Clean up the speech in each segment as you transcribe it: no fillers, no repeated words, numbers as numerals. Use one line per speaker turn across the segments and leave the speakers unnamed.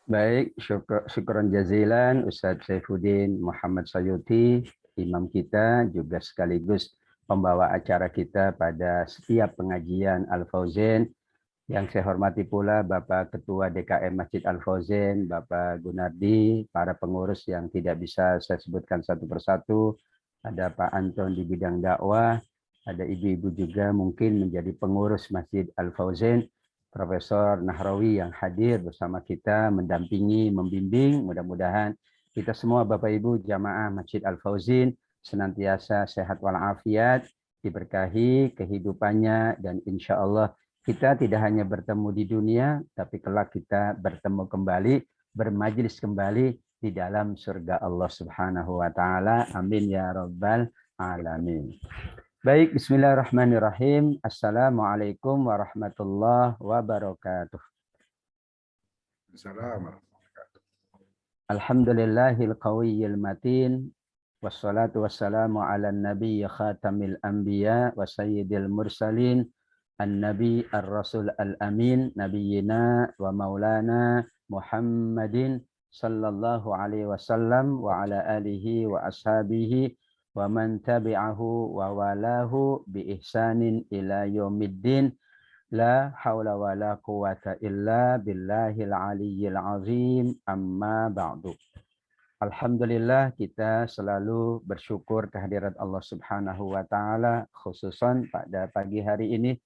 Baik, syukron jazilan Ustadz Saifuddin Muhammad Sayuti, imam kita juga sekaligus pembawa acara kita pada setiap pengajian Al-Fauzen. Yang saya hormati pula Bapak Ketua DKM Masjid Al-Fauzen, Bapak Gunardi, para pengurus yang tidak bisa saya sebutkan satu persatu. Ada Pak Anton di bidang dakwah, ada ibu-ibu juga mungkin menjadi pengurus Masjid Al-Fauzen, Profesor Nahrawi yang hadir bersama kita, mendampingi, membimbing. Mudah-mudahan kita semua Bapak Ibu jamaah Masjid Al-Fauzin senantiasa sehat walafiat, diberkahi kehidupannya, dan insya Allah kita tidak hanya bertemu di dunia, tapi kelak kita bertemu kembali, bermajlis kembali di dalam surga Allah Subhanahu wa taala. Amin ya rabbal alamin. Baik, bismillahirrahmanirrahim. Assalamualaikum warahmatullahi wabarakatuh. Alhamdulillahil qawiyil matin. Wassalatu wassalamu ala nabi khatamil anbiya wa sayyidil mursalin. An-nabi ar-rasul al-amin. Nabiyina wa maulana Muhammadin sallallahu alaihi wasallam wa ala alihi wa ashabihi wa man tabi'ahu wa walahu bi ihsanin ila yaumiddin. La haula wa la quwata illa billahil aliyyil azim, amma ba'du. Alhamdulillah kita selalu bersyukur kehadirat Allah Subhanahu wa taala, khususan pada pagi hari ini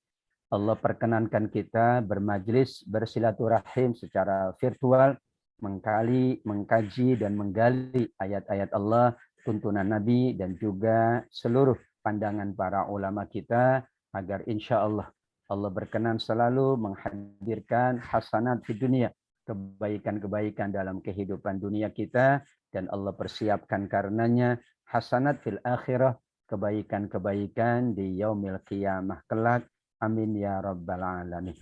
Allah perkenankan kita bermajlis bersilaturahim secara virtual, mengkaji dan menggali ayat-ayat Allah, tuntunan Nabi, dan juga seluruh pandangan para ulama kita, agar insya Allah Allah berkenan selalu menghadirkan hasanat di dunia, kebaikan-kebaikan dalam kehidupan dunia kita, dan Allah persiapkan karenanya hasanat fil akhirah, kebaikan-kebaikan di yaumil qiyamah kelak. Amin ya rabbal alamin.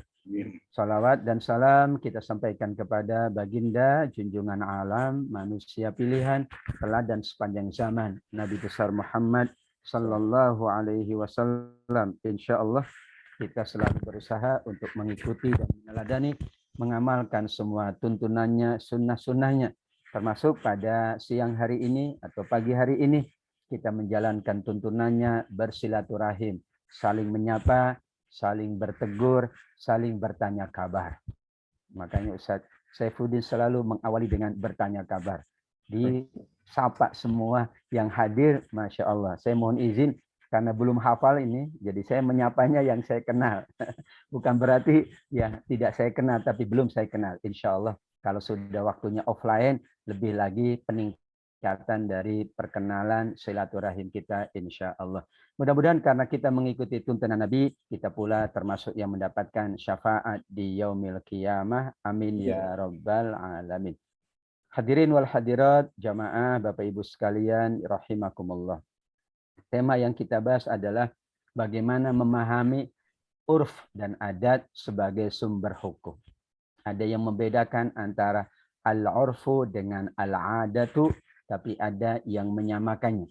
Salawat dan salam kita sampaikan kepada baginda junjungan alam, manusia pilihan, teladan sepanjang zaman, Nabi besar Muhammad sallallahu alaihi wasallam. Insyaallah kita selalu berusaha untuk mengikuti dan meneladani, mengamalkan semua tuntunannya, sunnah-sunnahnya, termasuk pada siang hari ini atau pagi hari ini kita menjalankan tuntunannya bersilaturahim, saling menyapa, saling bertegur, saling bertanya kabar. Makanya Ustaz Saifuddin selalu mengawali dengan bertanya kabar. Disapa semua yang hadir, Masya Allah. Saya mohon izin, karena belum hafal ini, jadi saya menyapanya yang saya kenal. Bukan berarti ya tidak saya kenal, tapi belum saya kenal. Insya Allah, kalau sudah waktunya offline, lebih lagi peningkatan dari perkenalan silaturahim kita, insya Allah. Mudah-mudahan karena kita mengikuti tuntunan Nabi, kita pula termasuk yang mendapatkan syafaat di yaumil qiyamah. Amin ya rabbal alamin. Hadirin wal hadirat, jamaah, Bapak Ibu sekalian, rahimakumullah. Tema yang kita bahas adalah bagaimana memahami urf dan adat sebagai sumber hukum. Ada yang membedakan antara al-urfu dengan al-adatu, tapi ada yang menyamakannya.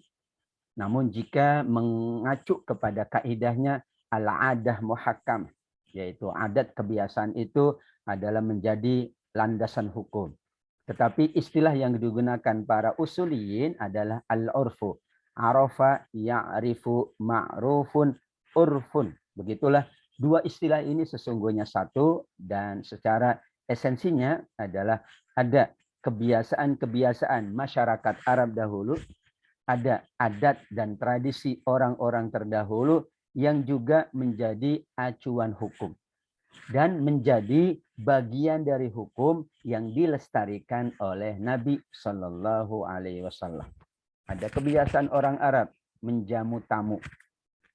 Namun jika mengacu kepada kaidahnya al-adah muhakkam, yaitu adat kebiasaan itu adalah menjadi landasan hukum. Tetapi istilah yang digunakan para usuliyin adalah al-urfu. Arafa ya'rifu ma'rufun urfun. Begitulah dua istilah ini sesungguhnya satu, dan secara esensinya adalah ada kebiasaan-kebiasaan masyarakat Arab dahulu, ada adat dan tradisi orang-orang terdahulu yang juga menjadi acuan hukum dan menjadi bagian dari hukum yang dilestarikan oleh Nabi Shallallahu Alaihi Wasallam. Ada kebiasaan orang Arab menjamu tamu,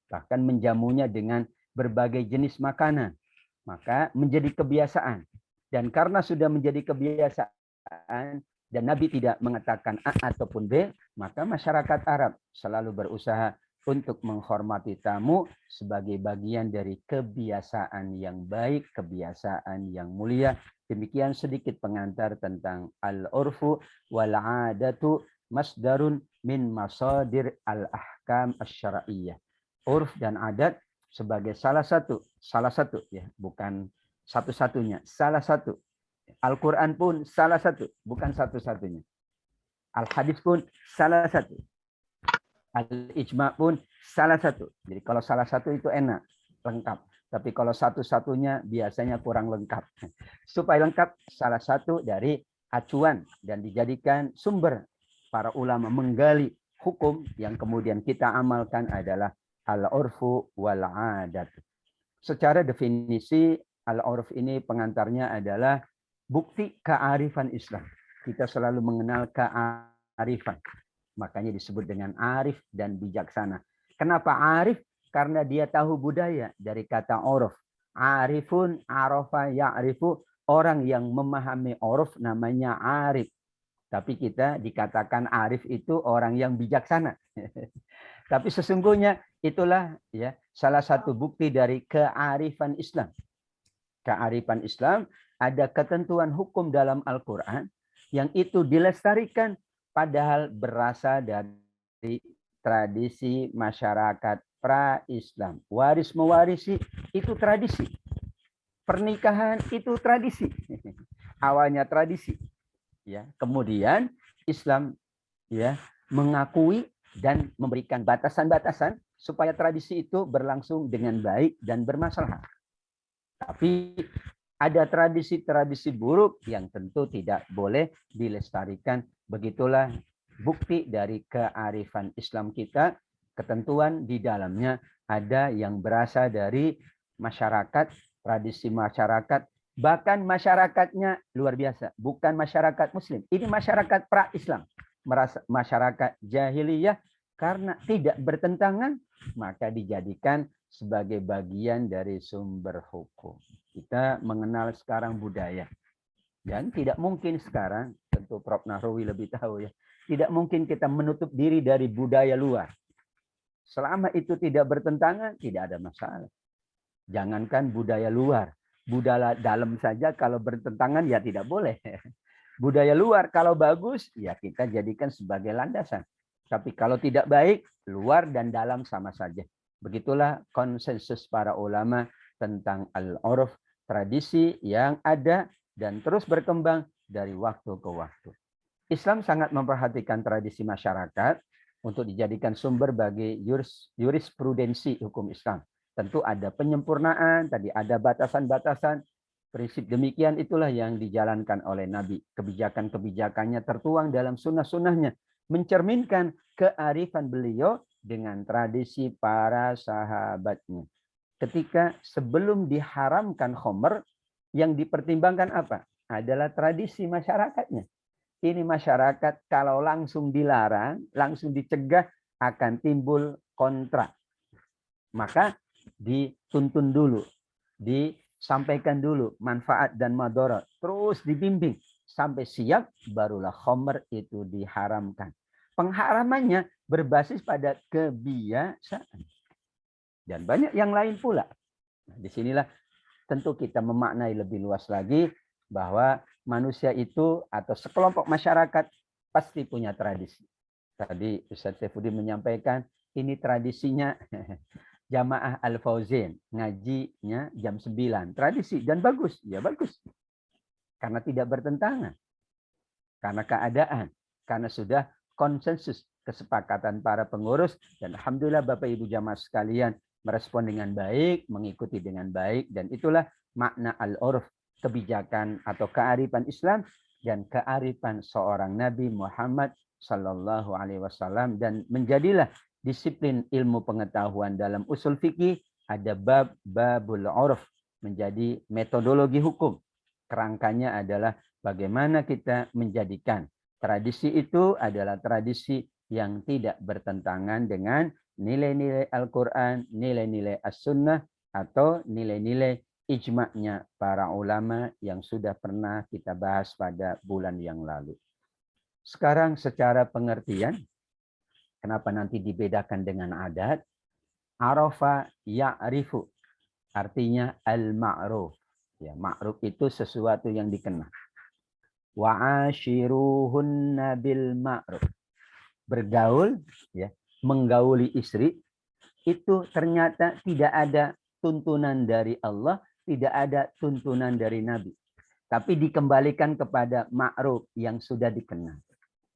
bahkan menjamunya dengan berbagai jenis makanan, maka menjadi kebiasaan. Dan karena sudah menjadi kebiasaan dan Nabi tidak mengatakan A ataupun B, maka masyarakat Arab selalu berusaha untuk menghormati tamu sebagai bagian dari kebiasaan yang baik, kebiasaan yang mulia. Demikian sedikit pengantar tentang al-urfu wal 'adatu masdarun min masadir al-ahkam asy-syar'iyyah. Urf dan adat sebagai salah satu ya, bukan satu-satunya, salah satu Al-Quran pun salah satu, bukan satu-satunya. Al-Hadis pun salah satu. Al-Ijma pun salah satu. Jadi kalau salah satu itu enak, lengkap. Tapi kalau satu-satunya biasanya kurang lengkap. Supaya lengkap, salah satu dari acuan dan dijadikan sumber para ulama menggali hukum yang kemudian kita amalkan adalah al-urfu wal-adat. Secara definisi, al-urf ini pengantarnya adalah bukti kearifan Islam. Kita selalu mengenal kearifan. Makanya disebut dengan arif dan bijaksana. Kenapa arif? Karena dia tahu budaya dari kata uruf. Arifun, arafa, ya'rifu. Orang yang memahami uruf namanya arif. Tapi kita dikatakan arif itu orang yang bijaksana. Tapi sesungguhnya itulah ya salah satu bukti dari kearifan Islam. Kearifan Islam ada ketentuan hukum dalam Al-Quran yang itu dilestarikan padahal berasal dari tradisi masyarakat pra-Islam. Waris mewarisi itu tradisi. Pernikahan itu tradisi. Awalnya tradisi. Ya, kemudian Islam ya mengakui dan memberikan batasan-batasan supaya tradisi itu berlangsung dengan baik dan bermaslahat. Tapi ada tradisi-tradisi buruk yang tentu tidak boleh dilestarikan. Begitulah bukti dari kearifan Islam kita. Ketentuan di dalamnya ada yang berasal dari masyarakat, tradisi masyarakat, bahkan masyarakatnya luar biasa. Bukan masyarakat Muslim. Ini masyarakat pra-Islam. Masyarakat jahiliyah karena tidak bertentangan, maka dijadikan sebagai bagian dari sumber hukum. Kita mengenal sekarang budaya. Dan tidak mungkin sekarang, tentu Prof. Nahrawi lebih tahu ya, tidak mungkin kita menutup diri dari budaya luar. Selama itu tidak bertentangan, tidak ada masalah. Jangankan budaya luar, budaya dalam saja kalau bertentangan ya tidak boleh. Budaya luar kalau bagus, ya kita jadikan sebagai landasan. Tapi kalau tidak baik, luar dan dalam sama saja. Begitulah konsensus para ulama tentang al-urf, tradisi yang ada dan terus berkembang dari waktu ke waktu. Islam sangat memperhatikan tradisi masyarakat untuk dijadikan sumber bagi jurisprudensi hukum Islam. Tentu ada penyempurnaan, tadi ada batasan-batasan. Prinsip demikian itulah yang dijalankan oleh Nabi. Kebijakan-kebijakannya tertuang dalam sunnah-sunnahnya. Mencerminkan kearifan beliau dengan tradisi para sahabatnya. Ketika sebelum diharamkan khamr, yang dipertimbangkan apa? Adalah tradisi masyarakatnya. Ini masyarakat kalau langsung dilarang, langsung dicegah, akan timbul kontra. Maka dituntun dulu, disampaikan dulu manfaat dan madarat, terus dibimbing sampai siap, barulah khamr itu diharamkan. Pengharamannya berbasis pada kebiasaan. Dan banyak yang lain pula. Nah, disinilah tentu kita memaknai lebih luas lagi bahwa manusia itu atau sekelompok masyarakat pasti punya tradisi. Tadi Ustaz Saifuddin menyampaikan ini tradisinya Jamaah Al-Fauzin, ngajinya jam 9. Tradisi dan bagus, ya bagus. Karena tidak bertentangan. Karena keadaan, karena sudah konsensus kesepakatan para pengurus dan alhamdulillah Bapak Ibu jamaah sekalian merespon dengan baik, mengikuti dengan baik dan itulah makna al-urf, kebijakan atau kearifan Islam dan kearifan seorang Nabi Muhammad sallallahu alaihi wasallam dan menjadilah disiplin ilmu pengetahuan dalam usul fikih ada babul urf menjadi metodologi hukum. Kerangkanya adalah bagaimana kita menjadikan tradisi itu adalah tradisi yang tidak bertentangan dengan nilai-nilai Al-Quran, nilai-nilai As-Sunnah atau nilai-nilai ijma'nya para ulama yang sudah pernah kita bahas pada bulan yang lalu. Sekarang secara pengertian, kenapa nanti dibedakan dengan adat? Arafa ya'rifu, artinya al-ma'ruf. Ya, ma'ruf itu sesuatu yang dikenal. Wa'ashiruhunna bil ma'ruf. Bergaul, ya, menggauli istri, itu ternyata tidak ada tuntunan dari Allah, tidak ada tuntunan dari Nabi. Tapi dikembalikan kepada ma'ruf yang sudah dikenal.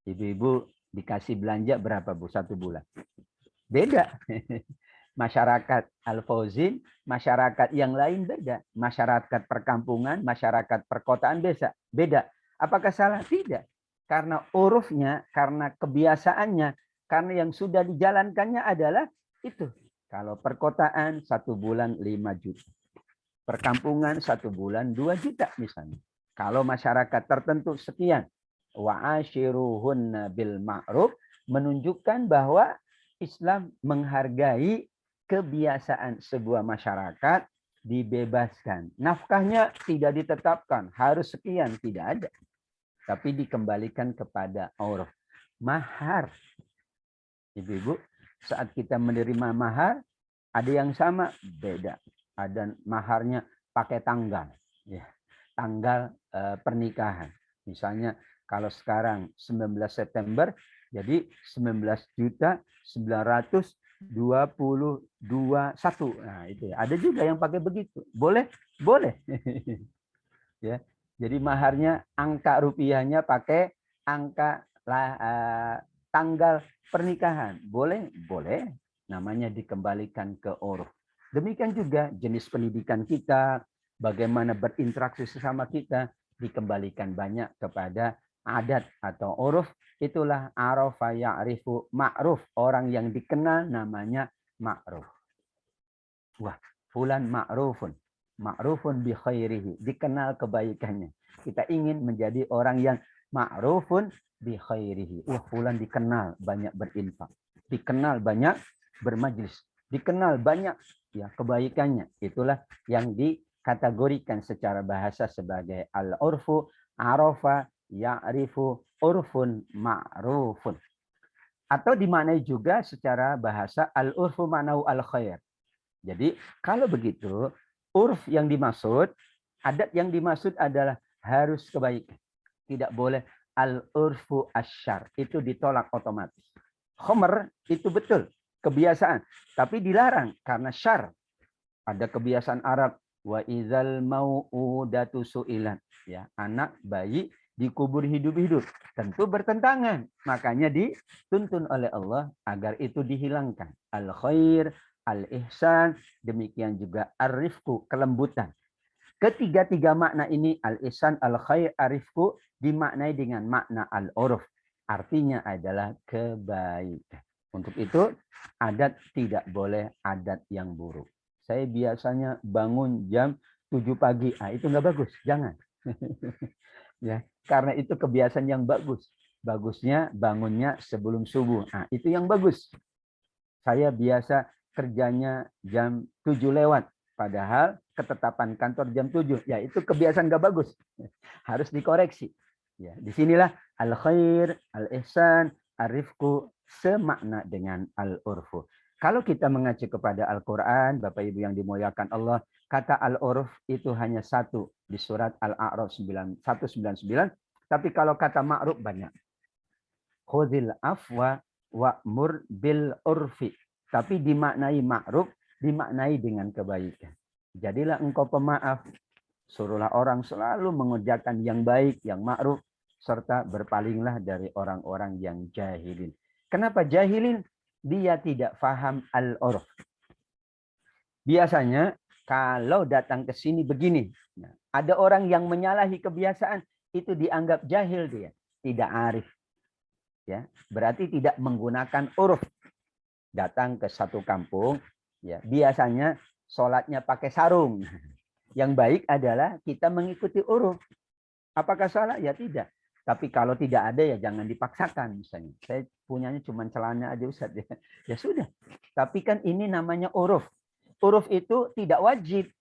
Ibu-ibu dikasih belanja berapa, Bu? 1 bulan. Beda. Masyarakat Al-Fauzin, masyarakat yang lain beda. Masyarakat perkampungan, masyarakat perkotaan beda. Apakah salah? Tidak. Karena urufnya, karena kebiasaannya, karena yang sudah dijalankannya adalah itu. Kalau perkotaan 1 bulan 5 juta. Perkampungan 1 bulan 2 juta misalnya. Kalau masyarakat tertentu sekian. Wa ashiruhunna bil ma'ruf menunjukkan bahwa Islam menghargai kebiasaan sebuah masyarakat dibebaskan. Nafkahnya tidak ditetapkan, harus sekian, tidak ada. Tapi dikembalikan kepada uruf. Mahar. Ibu-ibu, saat kita menerima mahar, ada yang sama, beda. Ada maharnya pakai tanggal. Ya, tanggal pernikahan. Misalnya kalau sekarang 19 September, jadi 19.922.1. Nah, itu ya. Ada juga yang pakai begitu. Boleh? Boleh. Ya. Jadi maharnya angka rupiahnya pakai angka tanggal pernikahan. Boleh? Boleh. Namanya dikembalikan ke uruf. Demikian juga jenis pendidikan kita, bagaimana berinteraksi sesama kita, dikembalikan banyak kepada adat atau uruf. Itulah arafa ya'rifu ma'ruf. Orang yang dikenal namanya ma'ruf. Wah, fulan ma'rufun. Ma'rufun bi khairihi. Dikenal kebaikannya. Kita ingin menjadi orang yang ma'rufun bi khairihi. Wah, fulan dikenal banyak berinfak. Dikenal banyak bermajlis. Dikenal banyak ya kebaikannya. Itulah yang dikategorikan secara bahasa sebagai al-urfu, arafa, ya'rifu, urfun, ma'rufun. Atau dimaknai juga secara bahasa al-urfu ma'nau al-khair. Jadi kalau begitu, urf yang dimaksud, adat yang dimaksud adalah harus kebaikan. Tidak boleh al-urfu asyar. Itu ditolak otomatis. Khomer itu betul. Kebiasaan. Tapi dilarang karena syar. Ada kebiasaan Arab. Wa idzal mau'udatu su'ilan. Ya, anak bayi dikubur hidup-hidup. Tentu bertentangan. Makanya dituntun oleh Allah agar itu dihilangkan. Al-khair, al-ihsan, demikian juga ar-rifku, kelembutan. Ketiga-tiga makna ini, al-ihsan, al-khair, ar-rifku, dimaknai dengan makna al-uruf. Artinya adalah kebaikan. Untuk itu, adat tidak boleh adat yang buruk. Saya biasanya bangun jam 7 pagi. Ah, itu nggak bagus, jangan. Ya, karena itu kebiasaan yang bagus. Bagusnya bangunnya sebelum subuh. Nah, itu yang bagus. Saya biasa kerjanya jam 7 lewat. Padahal ketetapan kantor jam 7. Ya, itu kebiasaan nggak bagus. Harus dikoreksi. Ya, disinilah al-khair, al-ihsan, ar-rifku semakna dengan al-urfu. Kalau kita mengacu kepada Al-Quran, Bapak Ibu yang dimuliakan Allah, kata al-urf itu hanya satu di surat Al-A'raf 199. Tapi kalau kata ma'ruf banyak. Khudhil afwa wa'mur bil urfi. Tapi dimaknai ma'ruf, dimaknai dengan kebaikan. Jadilah engkau pemaaf. Suruhlah orang selalu mengerjakan yang baik, yang ma'ruf, serta berpalinglah dari orang-orang yang jahilin. Kenapa jahilin? Dia tidak faham al-urf. Biasanya kalau datang ke sini begini, nah, ada orang yang menyalahi kebiasaan, itu dianggap jahil dia, tidak arif. Ya, berarti tidak menggunakan uruf. Datang ke satu kampung, ya, biasanya sholatnya pakai sarung. Yang baik adalah kita mengikuti uruf. Apakah salah? Ya tidak. Tapi kalau tidak ada ya jangan dipaksakan misalnya. Saya punyanya cuma celana aja Ustaz. Ya sudah. Tapi kan ini namanya uruf. Uruf itu tidak wajib.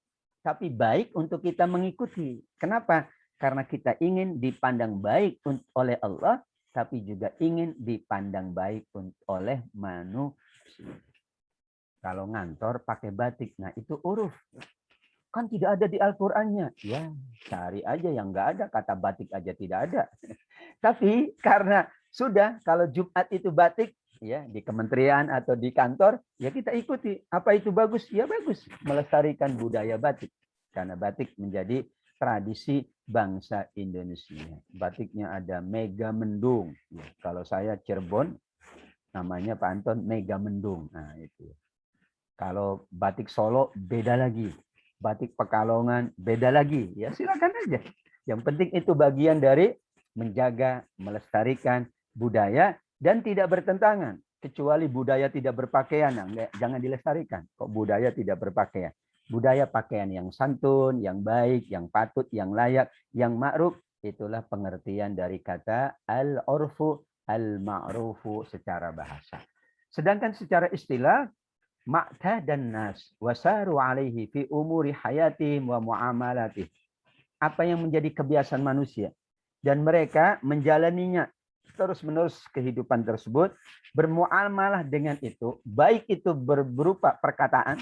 Tapi baik untuk kita mengikuti. Kenapa? Karena kita ingin dipandang baik oleh Allah. Tapi juga ingin dipandang baik oleh manusia. Kalau ngantor pakai batik. Nah itu uruf. Kan tidak ada di Al-Qur'annya. Ya, cari aja yang nggak ada. Kata batik aja tidak ada. Tapi karena sudah kalau Jumat itu batik, ya di kementerian atau di kantor, ya kita ikuti. Apa itu bagus? Ya bagus. Melestarikan budaya batik. Karena batik menjadi tradisi bangsa Indonesia. Batiknya ada Mega Mendung. Ya, kalau saya Cirebon, namanya Pak Anton Mega Mendung. Nah, itu. Kalau batik Solo beda lagi. Batik Pekalongan beda lagi. Ya silakan aja. Yang penting itu bagian dari menjaga, melestarikan budaya dan tidak bertentangan. Kecuali budaya tidak berpakaian, jangan dilestarikan. Kok budaya tidak berpakaian? Budaya pakaian yang santun, yang baik, yang patut, yang layak, yang ma'ruf. Itulah pengertian dari kata al-urfu, al-ma'rufu secara bahasa. Sedangkan secara istilah, ma'ta dan nas wasaru alaihi fi umuri hayatihim wa muamalatih. Apa yang menjadi kebiasaan manusia dan mereka menjalaninya terus-menerus kehidupan tersebut, bermuamalah dengan itu, baik itu berupa perkataan,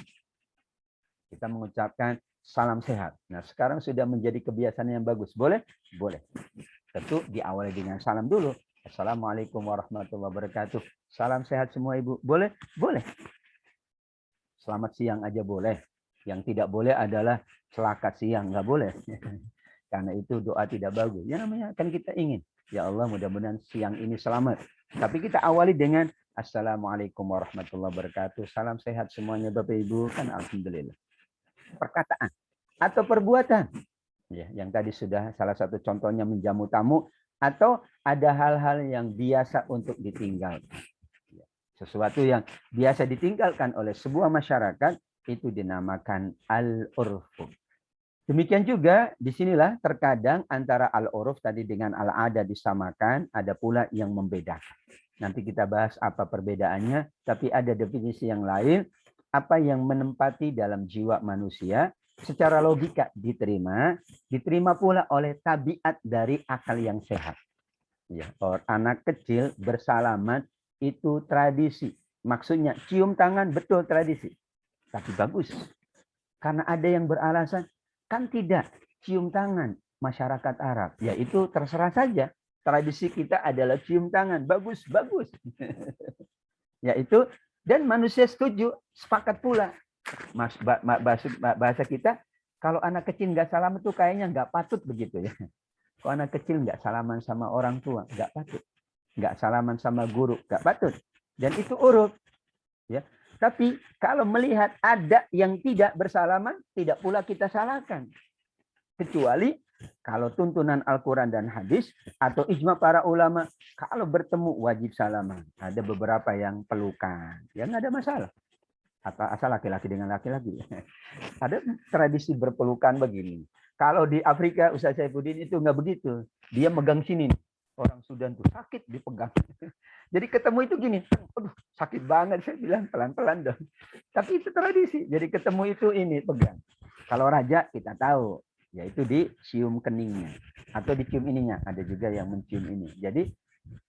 kita mengucapkan salam sehat. Nah, sekarang sudah menjadi kebiasaan yang bagus. Boleh? Boleh. Tentu diawali dengan salam dulu. Assalamualaikum warahmatullahi wabarakatuh. Salam sehat semua Ibu. Boleh? Boleh. Selamat siang aja boleh. Yang tidak boleh adalah selakat siang. Nggak boleh. Karena itu doa tidak bagus. Ya namanya kan kita ingin. Ya Allah mudah-mudahan siang ini selamat. Tapi kita awali dengan Assalamualaikum warahmatullahi wabarakatuh. Salam sehat semuanya Bapak Ibu. Kan alhamdulillah. Perkataan atau perbuatan. Ya, yang tadi sudah salah satu contohnya menjamu tamu atau ada hal-hal yang biasa untuk ditinggalkan. Sesuatu yang biasa ditinggalkan oleh sebuah masyarakat itu dinamakan al-urfu. Demikian juga disinilah terkadang antara al-uruf tadi dengan al-ada disamakan, ada pula yang membedakan. Nanti kita bahas apa perbedaannya, tapi ada definisi yang lain, apa yang menempati dalam jiwa manusia, secara logika diterima pula oleh tabiat dari akal yang sehat. Ya, anak kecil bersalaman itu tradisi. Maksudnya cium tangan betul tradisi. Tapi bagus. Karena ada yang beralasan, kan tidak cium tangan masyarakat Arab. Ya itu terserah saja. Tradisi kita adalah cium tangan. Bagus, bagus. Yaitu, dan manusia setuju, sepakat pula. Bahasa kita, kalau anak kecil nggak salam itu kayaknya nggak patut begitu ya. Kalau anak kecil nggak salaman sama orang tua, nggak patut. Nggak salaman sama guru, nggak patut. Dan itu urut. Ya. Tapi kalau melihat ada yang tidak bersalaman, tidak pula kita salahkan. Kecuali kalau tuntunan Al-Quran dan hadis atau ijma para ulama, kalau bertemu wajib salaman. Ada beberapa yang pelukan. Ya nggak ada masalah. Asal laki-laki dengan laki-laki. Ada tradisi berpelukan begini. Kalau di Afrika, Ustaz Saifuddin itu nggak begitu. Dia megang sini. Orang Sudan tuh sakit dipegang. Jadi ketemu itu gini. Aduh, sakit banget. Saya bilang pelan-pelan dong. Tapi itu tradisi. Jadi ketemu itu ini pegang. Kalau raja kita tahu. Yaitu dicium keningnya. Atau dicium ininya. Ada juga yang mencium ini. Jadi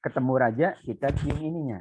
ketemu raja kita cium ininya.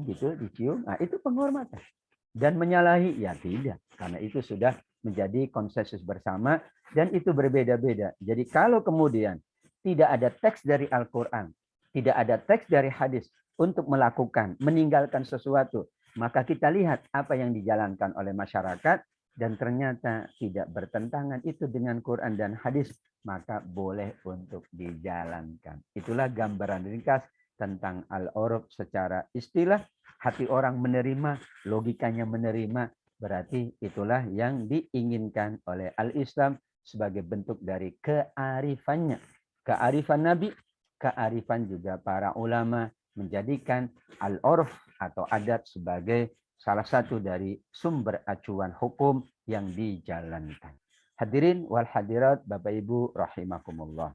Gitu dicium. Nah itu penghormatan. Dan menyalahi? Ya tidak. Karena itu sudah menjadi konsensus bersama dan itu berbeda-beda. Jadi kalau kemudian tidak ada teks dari Al-Quran, tidak ada teks dari hadis untuk melakukan, meninggalkan sesuatu, maka kita lihat apa yang dijalankan oleh masyarakat dan ternyata tidak bertentangan itu dengan Quran dan hadis, maka boleh untuk dijalankan. Itulah gambaran ringkas tentang al-uruf secara istilah. Hati orang menerima, logikanya menerima, berarti itulah yang diinginkan oleh al-Islam sebagai bentuk dari kearifannya. Kearifan Nabi, kearifan juga para ulama menjadikan al-urf atau adat sebagai salah satu dari sumber acuan hukum yang dijalankan. Hadirin wal hadirat Bapak Ibu rahimakumullah.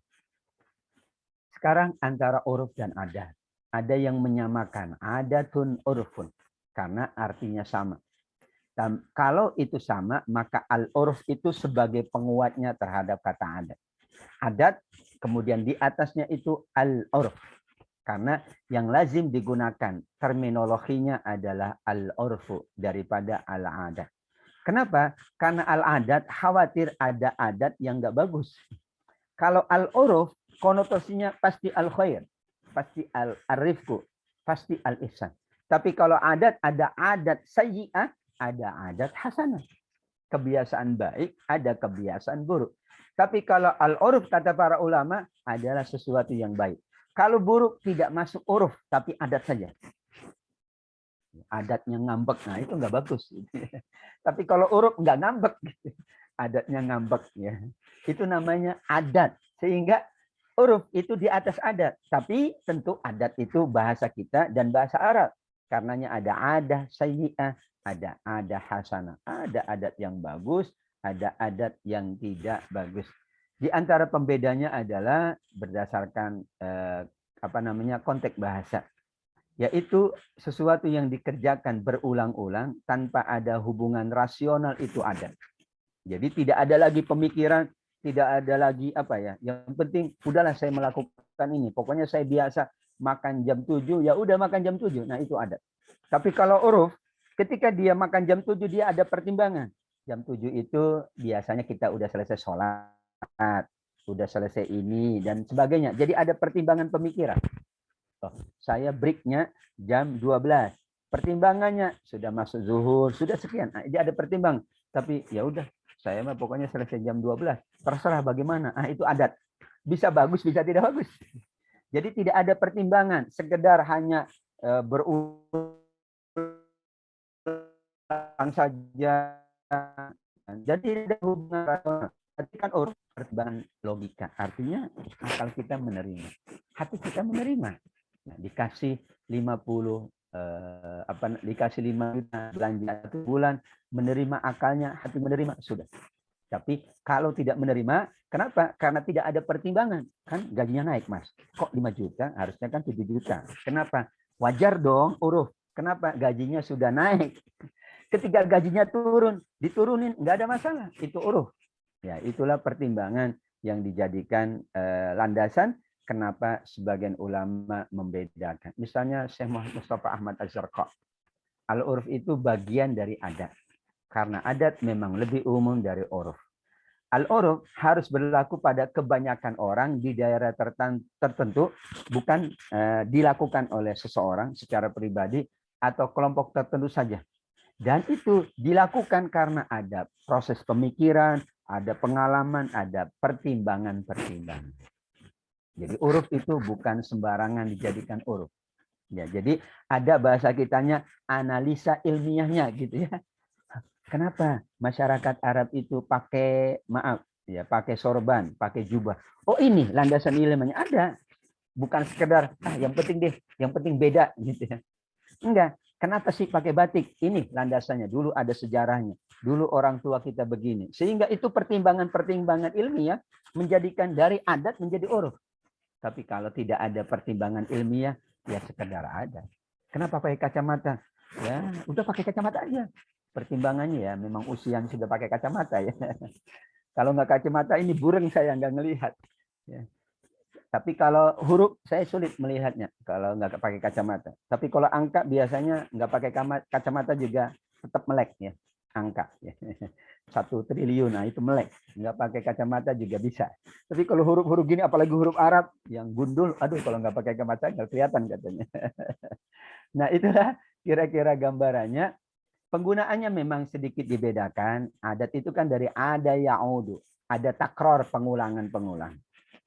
Sekarang antara uruf dan adat. Ada yang menyamakan adatun urfun karena artinya sama. Dan kalau itu sama, maka al-urf itu sebagai penguatnya terhadap kata adat. Adat, kemudian di atasnya itu al-urf. Karena yang lazim digunakan terminologinya adalah al-urfu daripada al-adat. Kenapa? Karena al-adat khawatir ada adat yang nggak bagus. Kalau al-uruf konotasinya pasti al-khair, pasti al-rifku, pasti al-ihsan. Tapi kalau adat, ada adat sayyi'ah, ada adat hasanah. kebiasaan baik, ada kebiasaan buruk. Tapi kalau al-uruf kata para ulama adalah sesuatu yang baik. Kalau buruk tidak masuk uruf, tapi adat saja. Adatnya ngambek, nah itu nggak bagus. Tapi kalau uruf nggak ngambek, adatnya ngambek ya. Itu namanya adat. Sehingga uruf itu di atas adat. Tapi tentu adat itu bahasa kita dan bahasa Arab. Karenanya ada sayyi'ah, ada hasanah, ada adat yang bagus, ada adat yang tidak bagus. Di antara pembedanya adalah berdasarkan konteks bahasa, yaitu sesuatu yang dikerjakan berulang-ulang tanpa ada hubungan rasional itu adat. Jadi tidak ada lagi pemikiran, tidak ada lagi yang penting udahlah saya melakukan ini. Pokoknya saya biasa makan jam 7, ya udah makan jam 7. Nah, itu adat. Tapi kalau uruf, ketika dia makan jam 7 dia ada pertimbangan. Jam 7 itu biasanya kita udah selesai sholat, udah selesai ini dan sebagainya. Jadi ada pertimbangan pemikiran. Saya breaknya jam 12. Pertimbangannya sudah masuk zuhur, sudah sekian. Nah, jadi ada pertimbang. Tapi ya udah, saya mah pokoknya selesai jam 12. Terserah bagaimana. itu adat. Bisa bagus, bisa tidak bagus. Jadi tidak ada pertimbangan, sekedar hanya berulang saja. Jadi tidak hubungan rasional. Tapi kan pertimbangan logika. Artinya akal kita menerima, hati kita menerima. Nah, dikasih 50 dikasih 5 juta belanja 1 bulan, menerima akalnya, hati menerima, sudah. Tapi kalau tidak menerima, kenapa? Karena tidak ada pertimbangan. Kan gajinya naik, Mas. Kok 5 juta? Harusnya kan 7 juta. Kenapa? Wajar dong, uruf. Kenapa? Gajinya sudah naik. Ketika gajinya turun, diturunin, nggak ada masalah. Itu uruf. Ya, itulah pertimbangan yang dijadikan landasan kenapa sebagian ulama membedakan. Misalnya Syekh Mustafa Ahmad Az-Zarqa. Al-uruf itu bagian dari adat. Karena adat memang lebih umum dari uruf. Al-uruf harus berlaku pada kebanyakan orang di daerah tertentu, bukan dilakukan oleh seseorang secara pribadi atau kelompok tertentu saja. Dan itu dilakukan karena ada proses pemikiran, ada pengalaman, ada pertimbangan-pertimbangan. Jadi uruf itu bukan sembarangan dijadikan uruf. Ya, jadi ada bahasa kitanya analisa ilmiahnya gitu ya. Kenapa masyarakat Arab itu pakai pakai sorban, pakai jubah? Oh, ini landasan ilmiahnya ada. Bukan sekedar yang penting deh, yang penting beda gitu ya. Enggak. Kenapa sih pakai batik? Ini landasannya. Dulu ada sejarahnya. Dulu orang tua kita begini. Sehingga itu pertimbangan-pertimbangan ilmiah menjadikan dari adat menjadi uruf. Tapi kalau tidak ada pertimbangan ilmiah, ya sekedar ada. Kenapa pakai kacamata? Ya, udah pakai kacamata aja. Pertimbangannya ya memang usia yang sudah pakai kacamata ya. Kalau nggak kacamata ini bureng saya nggak ngelihat. Ya. Tapi kalau huruf saya sulit melihatnya kalau nggak pakai kacamata. Tapi kalau angka biasanya nggak pakai kacamata juga tetap melek ya. Angka ya. 1 triliun, nah itu melek. Nggak pakai kacamata juga bisa. Tapi kalau huruf-huruf gini, apalagi huruf Arab yang gundul, aduh kalau nggak pakai kacamata nggak kelihatan katanya. Nah itulah kira-kira gambarannya. Penggunaannya memang sedikit dibedakan. Adat itu kan dari ada ya'udu. Ada takror, pengulangan-pengulang.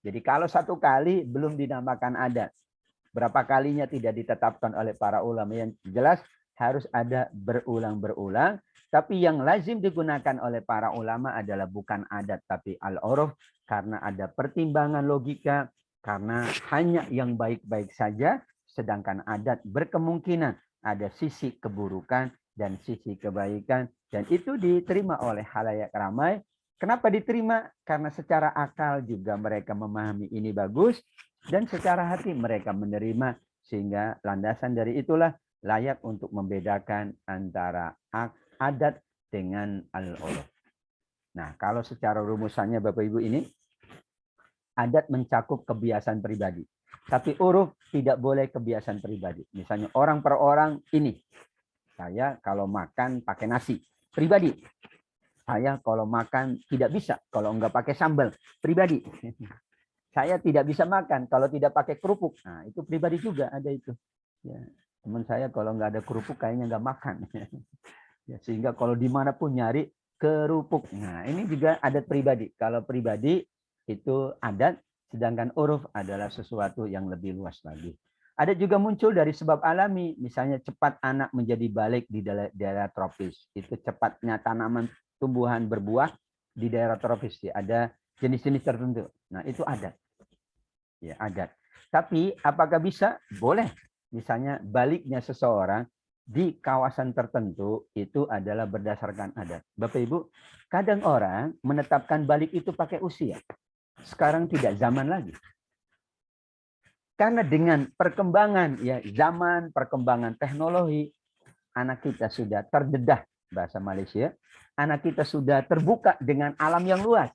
Jadi kalau 1 kali belum dinamakan adat. Berapa kalinya tidak ditetapkan oleh para ulama. Yang jelas harus ada berulang-berulang. Tapi yang lazim digunakan oleh para ulama adalah bukan adat, tapi al-uruf. Karena ada pertimbangan logika. Karena hanya yang baik-baik saja. Sedangkan adat berkemungkinan ada sisi keburukan dan sisi kebaikan. Dan itu diterima oleh khalayak ramai. Kenapa diterima? Karena secara akal juga mereka memahami ini bagus. Dan secara hati mereka menerima. Sehingga landasan dari itulah layak untuk membedakan antara adat dengan al-uruf. Nah, kalau secara rumusannya Bapak Ibu ini, adat mencakup kebiasaan pribadi. Tapi uruf tidak boleh kebiasaan pribadi. Misalnya orang per orang ini. Saya kalau makan pakai nasi. Pribadi. Saya kalau makan tidak bisa. Kalau enggak pakai sambal. Pribadi. Saya tidak bisa makan kalau tidak pakai kerupuk. Nah, itu pribadi juga ada itu. Ya. Teman saya kalau nggak ada kerupuk kayaknya nggak makan. Ya, sehingga kalau dimanapun nyari kerupuk. Nah, ini juga adat pribadi. Kalau pribadi itu adat, sedangkan uruf adalah sesuatu yang lebih luas lagi. Ada juga muncul dari sebab alami, misalnya cepat anak menjadi balik di daerah tropis. Itu cepatnya tanaman tumbuhan berbuah di daerah tropis. Ya, ada jenis-jenis tertentu. Nah, itu adat. Ya, adat. Tapi apakah bisa? Boleh. Misalnya baliknya seseorang di kawasan tertentu itu adalah berdasarkan adat. Bapak Ibu, kadang orang menetapkan balik itu pakai usia. Sekarang tidak zaman lagi. Karena dengan perkembangan ya zaman, perkembangan teknologi, anak kita sudah terdedah bahasa Malaysia, anak kita sudah terbuka dengan alam yang luas.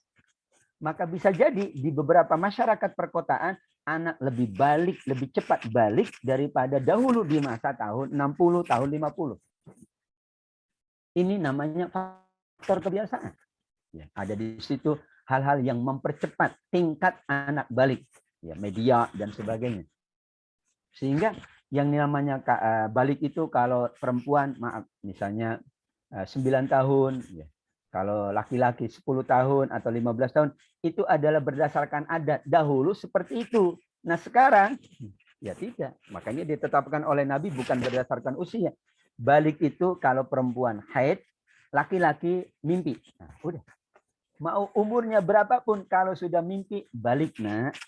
Maka bisa jadi di beberapa masyarakat perkotaan anak lebih cepat balik daripada dahulu di masa tahun 60, tahun 50. Ini namanya faktor kebiasaan. Ya, ada di situ hal-hal yang mempercepat tingkat anak balik, ya, media dan sebagainya. Sehingga yang namanya balik itu kalau perempuan, maaf, misalnya 9 tahun, ya. Kalau laki-laki 10 tahun atau 15 tahun, itu adalah berdasarkan adat. Dahulu seperti itu. Nah sekarang, ya tidak. Makanya ditetapkan oleh Nabi bukan berdasarkan usia. Balik itu kalau perempuan haid, laki-laki mimpi. Nah, udah. Mau umurnya berapapun, kalau sudah mimpi, balik nak.